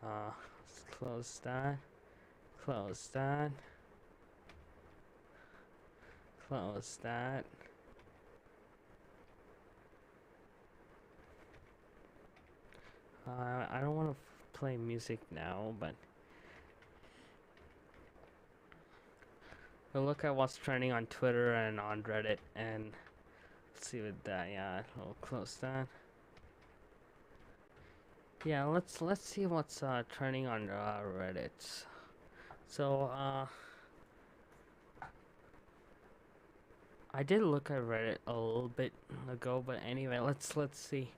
Let's close that. Close that. Close that. I don't want to play music now, but we'll look at what's trending on Twitter and on Reddit, and let's see with that. Yeah, we'll close that. Yeah, let's see what's trending on Reddit. So I did look at Reddit a little bit ago, but anyway, let's see.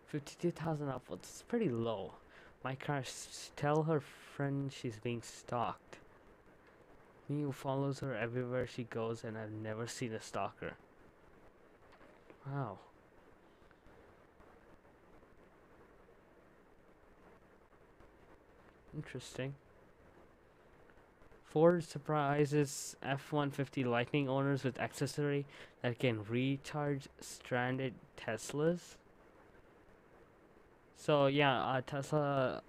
52,000 upvotes. It's pretty low. My crush, tell her friend she's being stalked. Me who follows her everywhere she goes, and I've never seen a stalker. Wow. Interesting. Ford surprises F-150 Lightning owners with accessory that can recharge stranded Teslas. So yeah, Tesla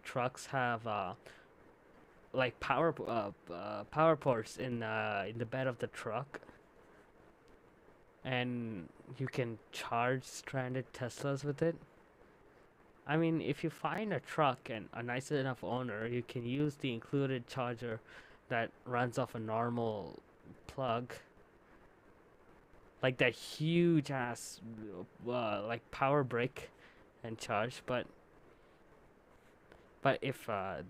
trucks have like power ports in the bed of the truck, and you can charge stranded Teslas with it. I mean, if you find a truck and a nice enough owner, you can use the included charger that runs off a normal plug, like that huge ass like power brick, and charge. But if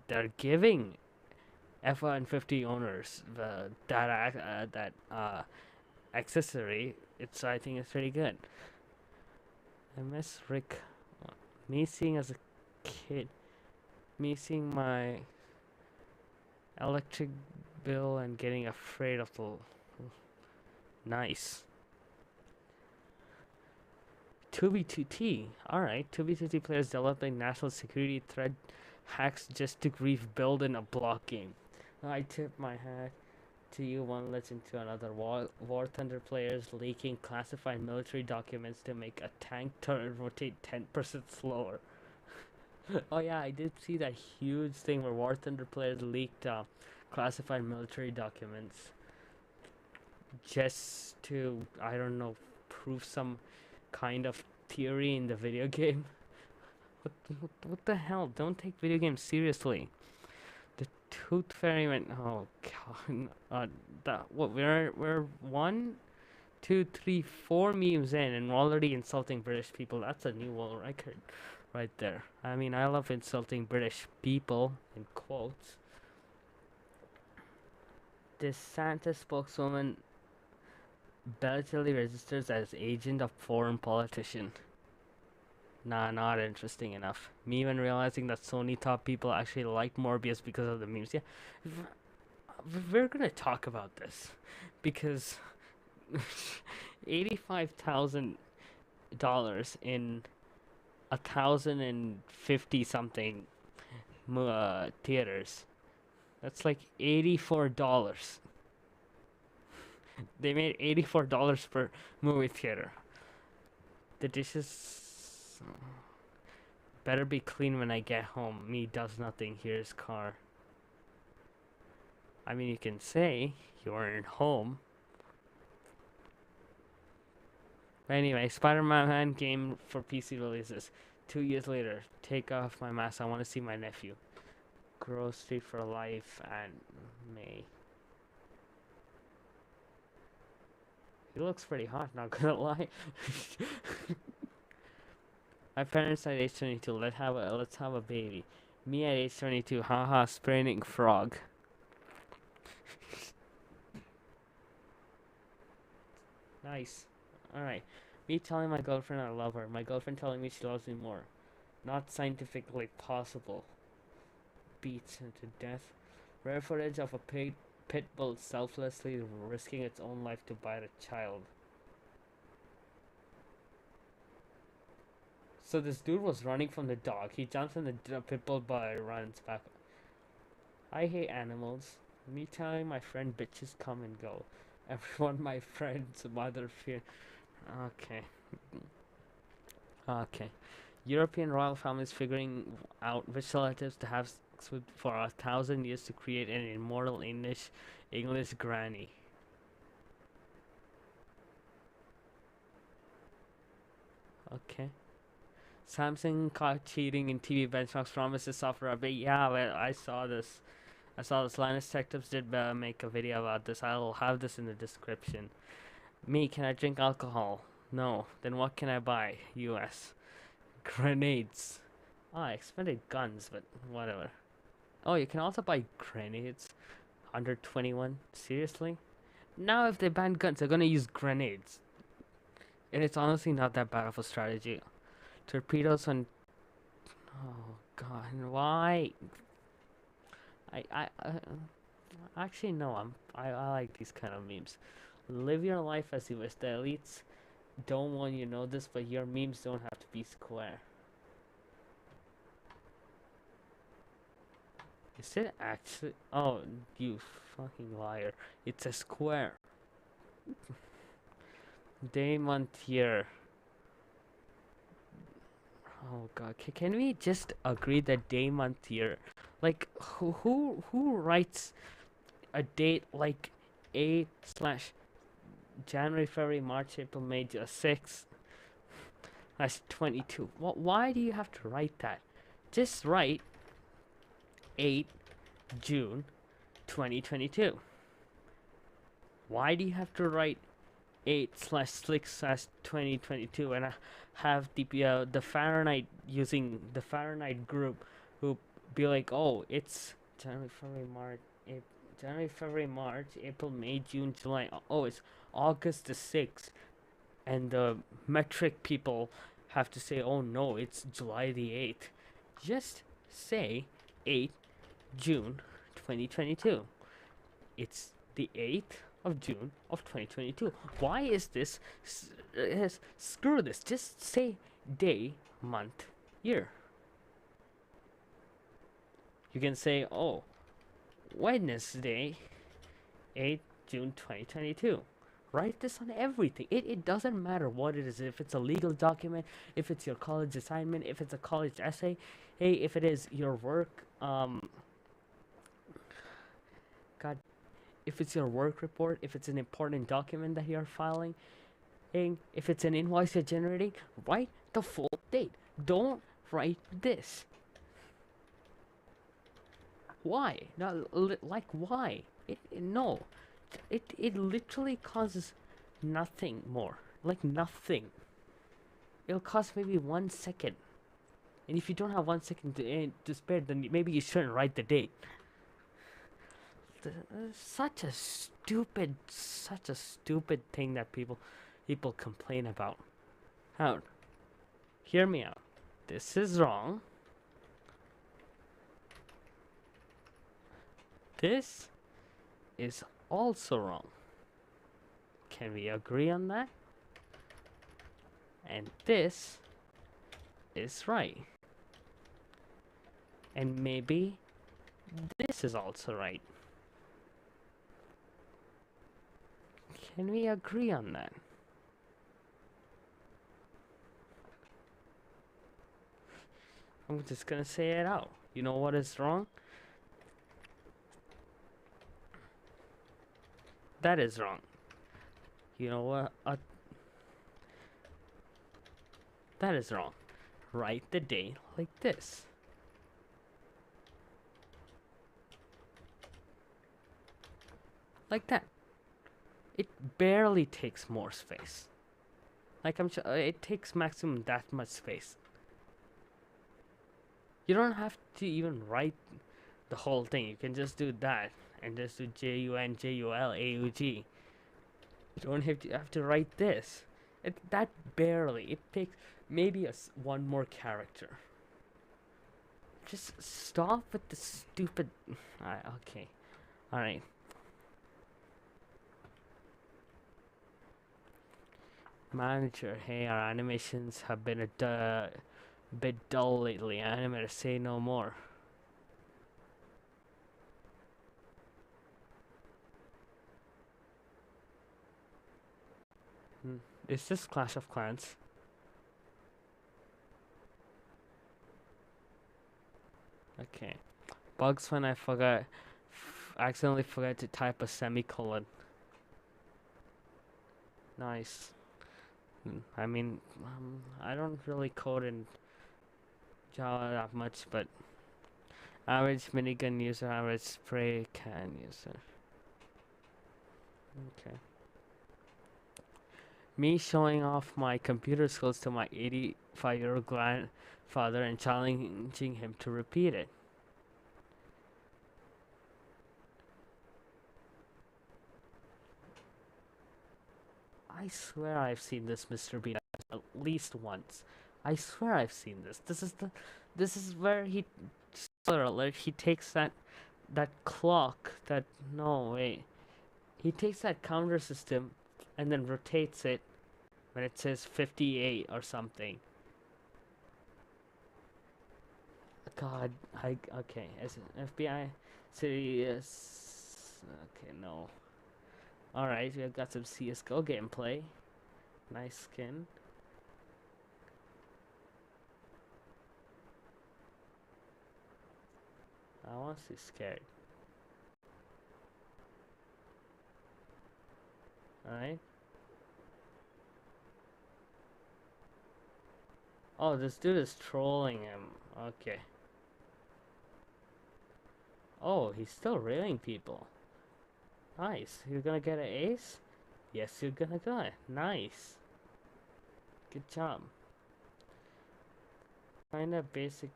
they're giving F-150 owners that accessory, I think it's pretty good. I miss Rick. Me seeing as a kid, me seeing my electric bill and getting afraid of the... Nice. 2B2T. Alright, 2B2T players developing national security threat hacks just to rebuild in a block game. I tip my hat to you, one legend to another. War Thunder players leaking classified military documents to make a tank turret rotate 10% slower. Oh yeah, I did see that huge thing where War Thunder players leaked classified military documents just to, I don't know, prove some kind of theory in the video game. What the hell? Don't take video games seriously. The Tooth Fairy went. Oh god. We're 1, 2, 3, 4 memes in, and we're already insulting British people. That's a new world record, right there. I mean, I love insulting British people in quotes. This Santa spokeswoman belatedly registers as agent of foreign politician. Nah, not interesting enough. Me even realizing that Sony thought people actually liked Morbius because of the memes. Yeah, we're gonna talk about this because $85,000 in 1,050 something theaters. That's like $84. They made $84 per movie theater. The dishes better be clean when I get home. Me does nothing. Here's car. I mean, you can say you weren't home. But anyway, Spider-Man game for PC releases. 2 years later. Take off my mask. I want to see my nephew. Grocery for Life and May. He looks pretty hot, not gonna lie. My parents at age 22. Let's have a baby. Me at age 22. Haha, spraining frog. Nice. Alright. Me telling my girlfriend I love her. My girlfriend telling me she loves me more. Not scientifically possible. Beats her to death. Rare footage of a pit bull selflessly risking its own life to bite a child. So this dude was running from the dog. He jumps in the pit bull but runs back. I hate animals. Me telling my friend bitches come and go. Everyone my friend's mother fear. Okay. Okay. European royal families figuring out which relatives to have sex with for 1,000 years to create an immortal English granny. Okay. Samsung caught cheating in TV benchmarks, promises software update. Yeah, well, I saw this. Linus Tech Tips did make a video about this. I'll have this in the description. Me, can I drink alcohol? No. Then what can I buy? US. Grenades. Oh, I expected guns, but whatever. Oh, you can also buy grenades. Under 21. Seriously? Now if they ban guns, they're gonna use grenades. And it's honestly not that bad of a strategy. Torpedoes on... Oh, God. Why? Actually, no. I like these kind of memes. Live your life as you wish. The elites don't want you to know this, but your memes don't have to be square. Is it actually? Oh, you fucking liar! It's a square. Day, month, year. Oh God! Can we just agree that day, month, year? Like who writes a date like A/January, February, March, April, May, 6. That's 22. Why do you have to write that? Just write 8 June 2022. Why do you have to write 8/6/2022 and have the Fahrenheit using the Fahrenheit group who be like, oh, it's January, February, March, April, May, June, July. Oh, it's August the 6th. And the metric people have to say, oh no, it's July the 8th. Just say 8 June 2022. It's the 8th of June of 2022. Why is this? Screw this. Just say day, month, year. You can say, oh, Wednesday, 8th June 2022. Write this on everything. It doesn't matter what it is. If it's a legal document, if it's your college assignment, if it's a college essay, hey, if it is your work, God, if it's your work report, if it's an important document that you're filing, if it's an invoice you're generating, write the full date. Don't write this. Why? No, like why? No. It literally causes nothing more. Like nothing. It'll cost maybe 1 second. And if you don't have 1 second to spare, then maybe you shouldn't write the date. Such a stupid thing that people complain about. Now, hear me out. This is wrong. This is also wrong. Can we agree on that? And this is right. And maybe this is also right. Can we agree on that? I'm just gonna say it out. You know what is wrong? That is wrong. You know what? That is wrong. Write the date like this. Like that. It barely takes more space. Like I'm sure it takes maximum that much space. You don't have to even write the whole thing. You can just do that and just do JUNJULAUG. You don't have to write this. That barely. It takes maybe one more character. Just stop with the stupid. Okay. All right. Manager, hey, our animations have been a bit dull lately. Animator, say no more. Is this Clash of Clans? Okay. Bugs when I accidentally forgot to type a semicolon. Nice. I mean, I don't really code in Java that much, but average minigun user, average spray can user. Okay. Me showing off my computer skills to my 85-year-old grandfather and challenging him to repeat it. I swear I've seen this, Mr. Bean, at least once. I swear I've seen this. This is where he takes that clock that no wait. He takes that counter system and then rotates it when it says 58 or something. God, okay, as an FBI serious. Okay, no. Alright, we have got some CSGO gameplay. Nice skin. I want to see scared. Alright. Oh, this dude is trolling him. Okay. Oh, he's still railing people. Nice. You're gonna get an ace? Yes, you're gonna get it. Nice. Good job. Kinda basic.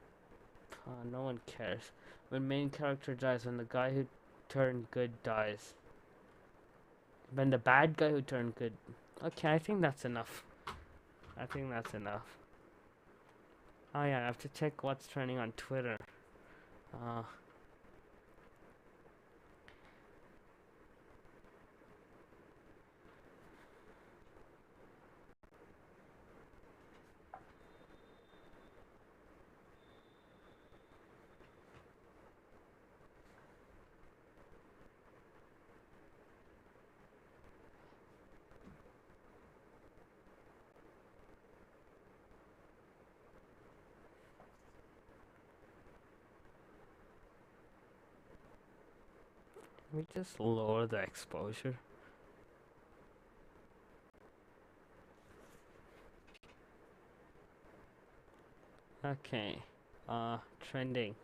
No one cares. When main character dies, when the guy who turned good dies. When the bad guy who turned good. Okay, I think that's enough. I think that's enough. Oh yeah, I have to check what's trending on Twitter. we just lower the exposure? Okay. Trending.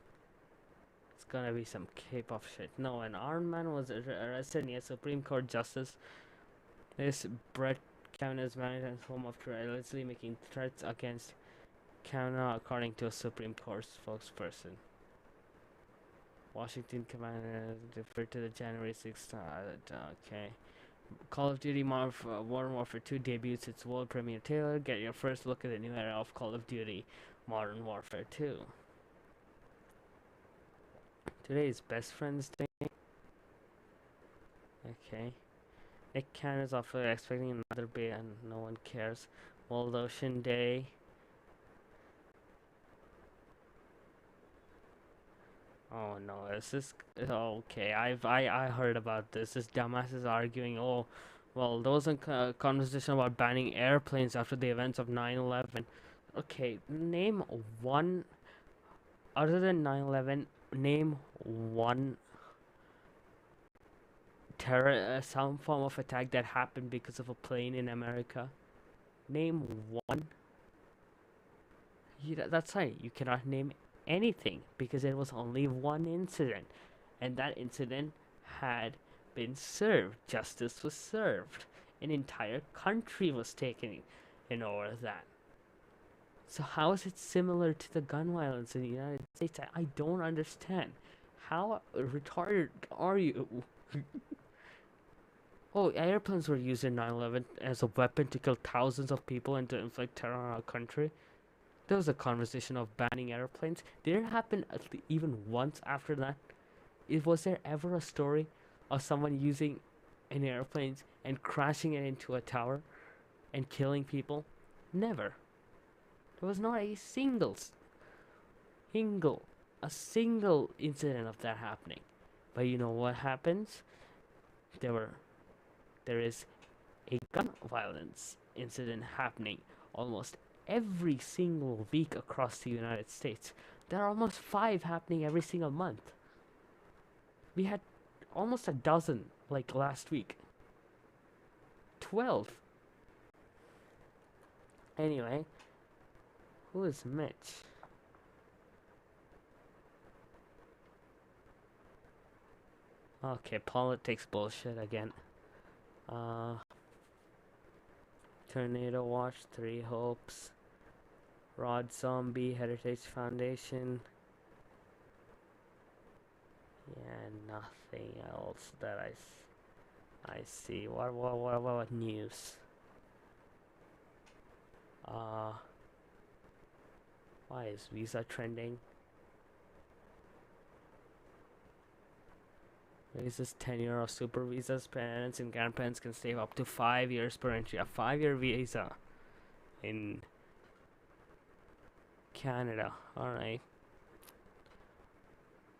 It's gonna be some K-pop shit. No, an armed man was arrested near Supreme Court Justice. This Brett Kavanaugh's Manhattan's home after allegedly making threats against Kavanaugh, according to a Supreme Court spokesperson. Washington Commander referred to the January 6th. Okay. Call of Duty Modern Warfare 2 debuts its world premiere trailer. Get your first look at the new era of Call of Duty Modern Warfare 2. Today is Best Friends Day. Okay. Nick Cannon is also expecting another baby and no one cares. World Ocean Day. Oh no, is this okay? I heard about this. This dumbass is arguing. Oh, well, there was a conversation about banning airplanes after the events of 9/11. Okay, name one other than 9/11. Name one some form of attack that happened because of a plane in America. Name one. That's right. You cannot name anything because it was only one incident, and that incident had been served. Justice was served. An entire country was taken in over that. So how is it similar to the gun violence in the United States? I don't understand. How retarded are you? Oh, airplanes were used in 9/11 as a weapon to kill thousands of people and to inflict terror on our country. There was a conversation of banning airplanes. Did it happen even once after that? Was there ever a story of someone using an airplane and crashing it into a tower and killing people? Never. There was not a single incident of that happening. But you know what happens? There is a gun violence incident happening almost every single week across the United States. There are almost 5 happening every single month. We had almost a dozen like last week. 12. Anyway, who is Mitch? Okay, politics bullshit again. Tornado Watch, 3 Hopes, Rod Zombie, Heritage Foundation. Yeah, nothing else that I see. What news? Why is Visa trending? Visa's tenure of super visas. Parents and grandparents can save up to 5 years per entry. A 5-year visa in Canada. Alright.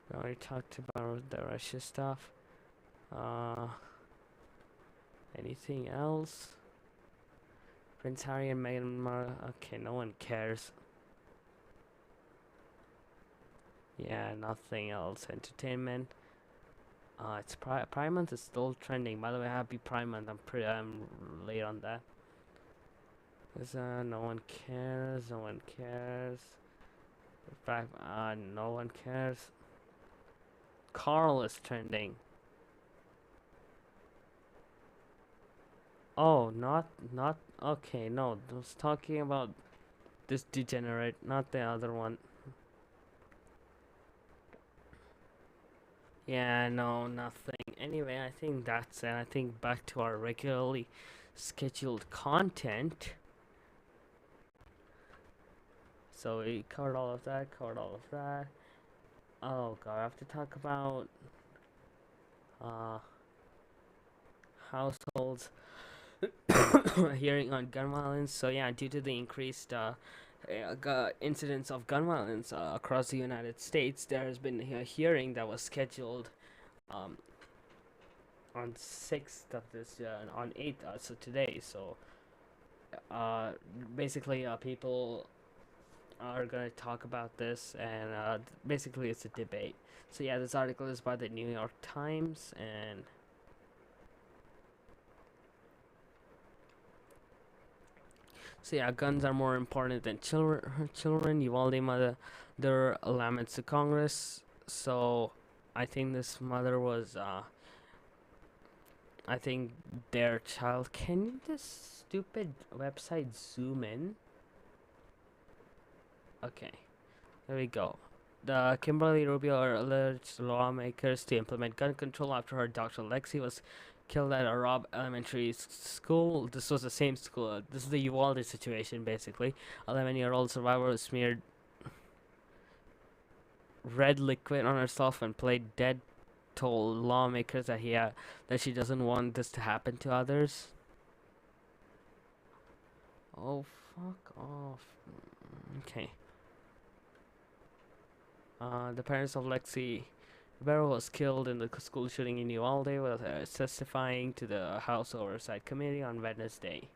We already talked about the Russia stuff. Anything else? Prince Harry and Meghan Markle. Okay, no one cares. Yeah, nothing else. Entertainment. It's Prime Month is still trending. By the way, happy Prime Month. I'm late on that. No one cares. No one cares. In fact, no one cares. Carl is trending. Oh, not okay. No, I was talking about this degenerate, not the other one. Yeah, no, nothing. Anyway, I think that's it. I think back to our regularly scheduled content. So we covered all of that, Oh god, I have to talk about households hearing on gun violence. So yeah, due to the increased incidents of gun violence across the United States, there has been a hearing that was scheduled on 6th of this year and on 8th, so today. So basically people are gonna talk about this, and basically it's a debate. So yeah, this article is by the New York Times, and so yeah, guns are more important than children. Uvalde mother laments to Congress. So I think this mother was I think their child. Can this stupid website zoom in? Okay, there we go. The Kimberly Rubio urged lawmakers to implement gun control after her daughter Lexi was killed at a Robb Elementary School. This was the same school. This is the Uvalde situation, basically. 11-year-old survivor smeared red liquid on herself and played dead. Told lawmakers that that she doesn't want this to happen to others. Oh, fuck off. Okay. The parents of Lexi Rivera was killed in the school shooting in Uvalde was testifying to the House Oversight Committee on Wednesday.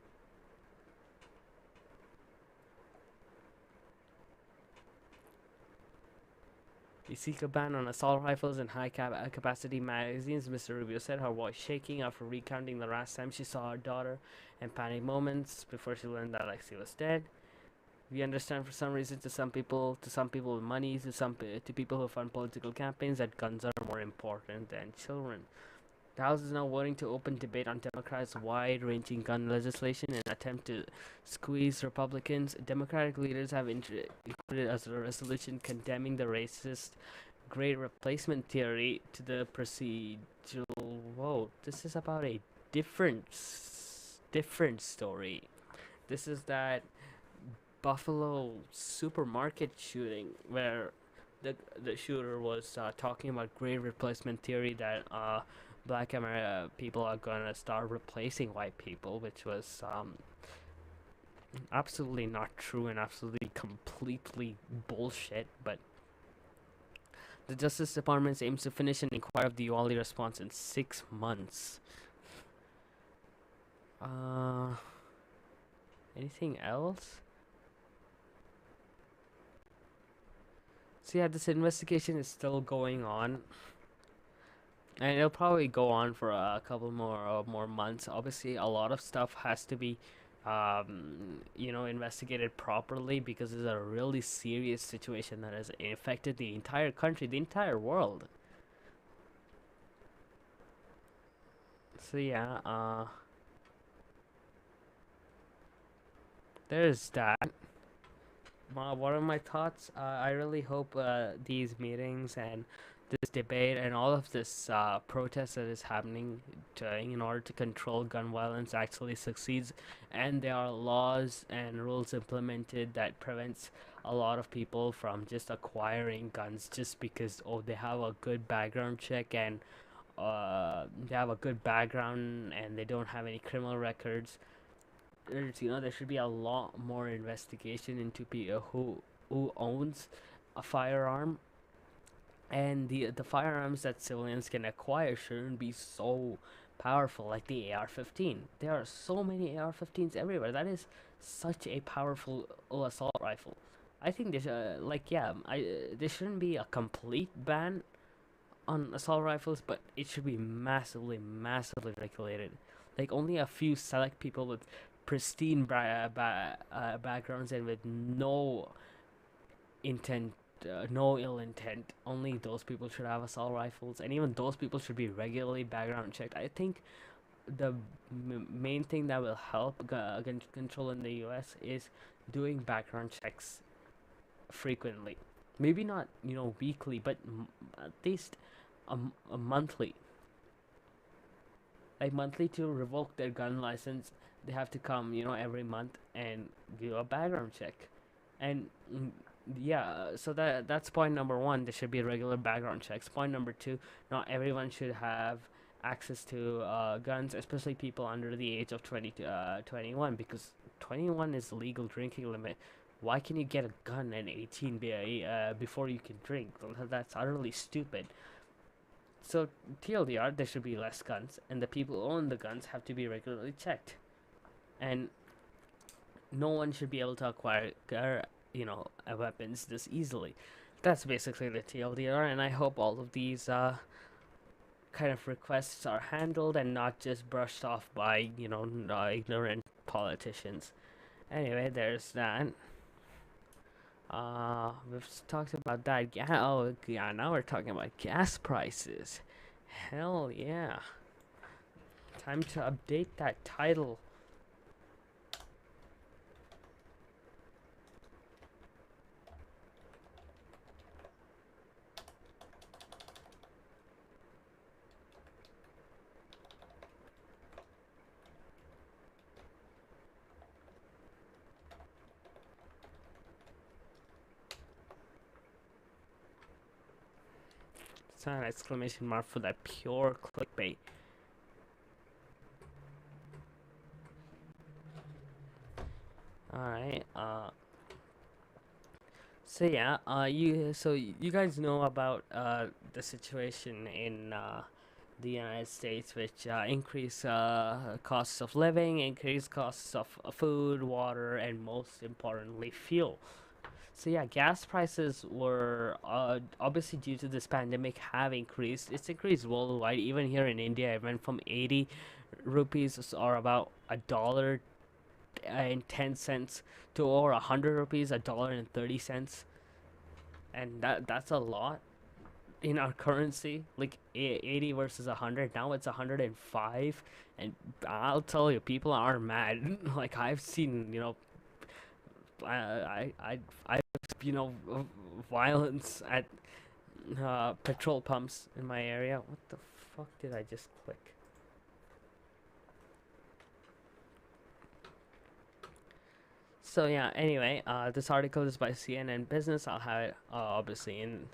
We seek a ban on assault rifles and high-capacity magazines, Mr. Rubio said, her voice shaking after recounting the last time she saw her daughter and panic moments before she learned that Lexi was dead. We understand for some reason to some people with money, to people who fund political campaigns, that guns are more important than children. The House is now voting to open debate on Democrats' wide-ranging gun legislation in an attempt to squeeze Republicans. Democratic leaders have included as a resolution condemning the racist great replacement theory to the procedural vote. This is about a different story. This is that Buffalo supermarket shooting where the shooter was talking about great replacement theory that black people are gonna start replacing white people, which was absolutely not true and absolutely completely bullshit. But the Justice Department aims to finish an inquiry of the Uvalde response in 6 months. Anything else? So yeah, this investigation is still going on, and it'll probably go on for a couple more months. Obviously, a lot of stuff has to be, investigated properly because it's a really serious situation that has affected the entire country, the entire world. So yeah, there's that. What are my thoughts? I really hope these meetings and this debate and all of this protest that is happening in order to control gun violence actually succeeds, and there are laws and rules implemented that prevents a lot of people from just acquiring guns just because they have a good background check and they have a good background and they don't have any criminal records. There should be a lot more investigation into people who owns a firearm, and the firearms that civilians can acquire shouldn't be so powerful like the AR-15. There are so many AR-15s everywhere. That is such a powerful assault rifle. I think there shouldn't be a complete ban on assault rifles, but it should be massively regulated. Like only a few select people with pristine backgrounds and with no intent, no ill intent. Only those people should have assault rifles, and even those people should be regularly background checked. I think the main thing that will help gun control in the U.S. is doing background checks frequently. Maybe not weekly, but at least a monthly. Like monthly to revoke their gun license, they have to come every month and do a background check. And yeah, so that's point number one. There should be regular background checks. Point number two, not everyone should have access to guns, especially people under the age of 21, because 21 is the legal drinking limit. Why can you get a gun at 18 before you can drink? That's utterly stupid. So TLDR, there should be less guns, and the people who own the guns have to be regularly checked. And no one should be able to acquire weapons this easily. That's basically the TLDR, and I hope all of these kind of requests are handled and not just brushed off by ignorant politicians. Anyway, there's that. We've talked about that. Oh, yeah. Now we're talking about gas prices. Hell yeah! Time to update that title. It's not an exclamation mark for that pure clickbait. Alright, so yeah, you guys know about the situation in the United States, which increase costs of living, increase costs of food, water, and most importantly, fuel. So yeah, gas prices were obviously due to this pandemic have increased. It's increased worldwide. Even here in India, it went from 80 rupees or about $1.10 to over 100 rupees, $1.30, and that's a lot in our currency. Like 80 versus 100. Now it's 105, and I'll tell you, people are mad. Like I've seen, I violence at petrol pumps in my area. What the fuck did I just click? So yeah, anyway, this article is by CNN Business. I'll have it obviously in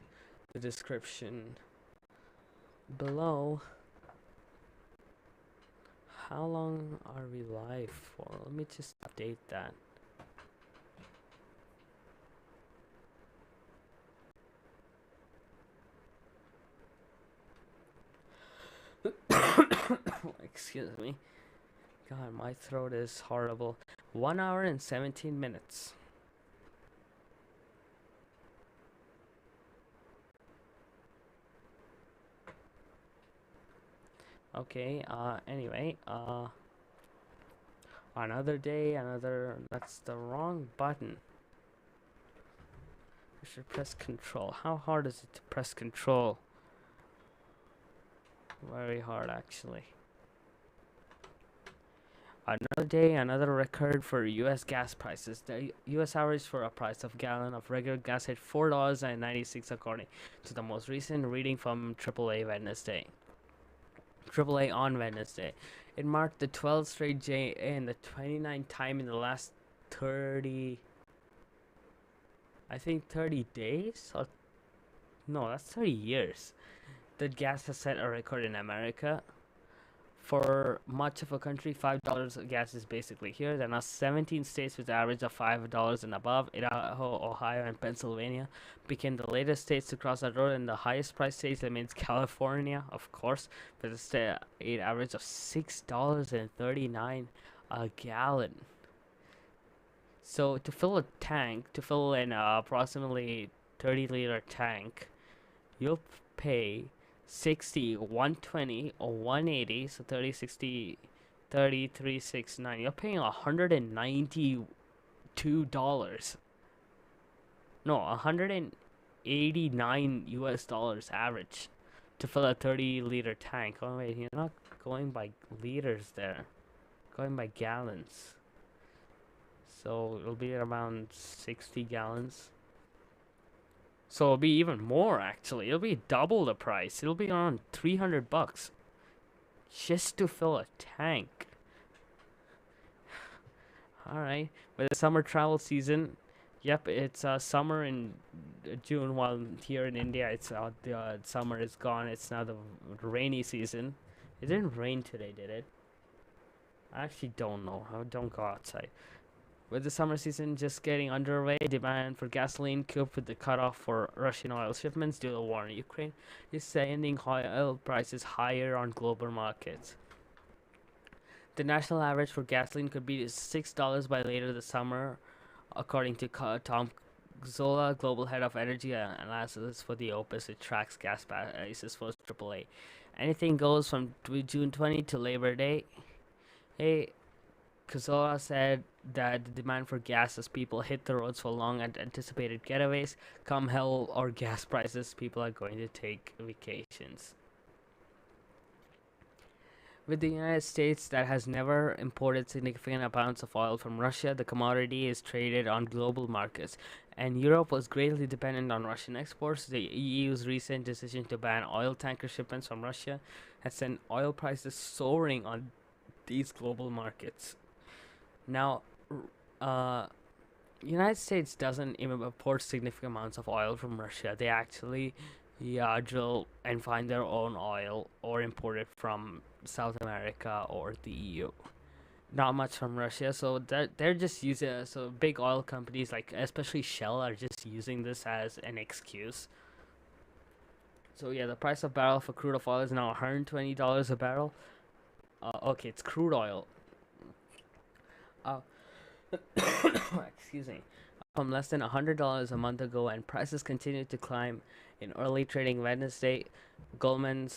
the description below. How long are we live for? Let me just update that. Excuse me. God, my throat is horrible. 1 hour and 17 minutes. Okay, anyway, another day, that's the wrong button. I should press control. How hard is it to press control? Very hard, actually. Another day, another record for U.S. gas prices. The U.S. average for a price of gallon of regular gas hit $4.96 according to the most recent reading from AAA on Wednesday. It marked the 12th straight day and the 29th time in the last 30 days? Or no, that's 30 years. That gas has set a record in America. For much of a country, $5 gas is basically here. There are now 17 states with an average of $5 and above. Idaho, Ohio, and Pennsylvania became the latest states to cross that road, and the highest price state remains California, of course, with a state average of $6.39 a gallon. So to fill an approximately 30-liter tank, you'll pay 60, 120, or 180, so 30, 60, 30, 369. You're paying $192. No, 189 US dollars average to fill a 30-liter tank. Oh wait, you're not going by liters there, going by gallons. So it'll be around 60 gallons. So it'll be even more, actually. It'll be double the price. It'll be around $300 just to fill a tank. Alright, with the summer travel season, yep, it's summer in June, while here in India, it's the summer is gone. It's now the rainy season. It didn't rain today, did it? I actually don't know. I don't go outside. With the summer season just getting underway, demand for gasoline coped with the cutoff for Russian oil shipments due to the war in Ukraine is sending oil prices higher on global markets. The national average for gasoline could be $6 by later this summer, according to Zola, global head of energy analysis for the OPIS, it tracks gas prices for AAA. Anything goes from June 20 to Labor Day. Hey, Kazola said that the demand for gas as people hit the roads for long and anticipated getaways, come hell or gas prices, people are going to take vacations. With the United States that has never imported significant amounts of oil from Russia, the commodity is traded on global markets, and Europe was greatly dependent on Russian exports. The EU's recent decision to ban oil tanker shipments from Russia has sent oil prices soaring on these global markets. Now, United States doesn't even import significant amounts of oil from Russia. They actually, drill and find their own oil or import it from South America or the EU. Not much from Russia, so they're just using so big oil companies like especially Shell are just using this as an excuse. So yeah, the price of barrel for crude oil is now $120 a barrel. Okay, it's crude oil. Uh, excuse me. From less than $100 a month ago, and prices continued to climb in early trading Wednesday. Goldman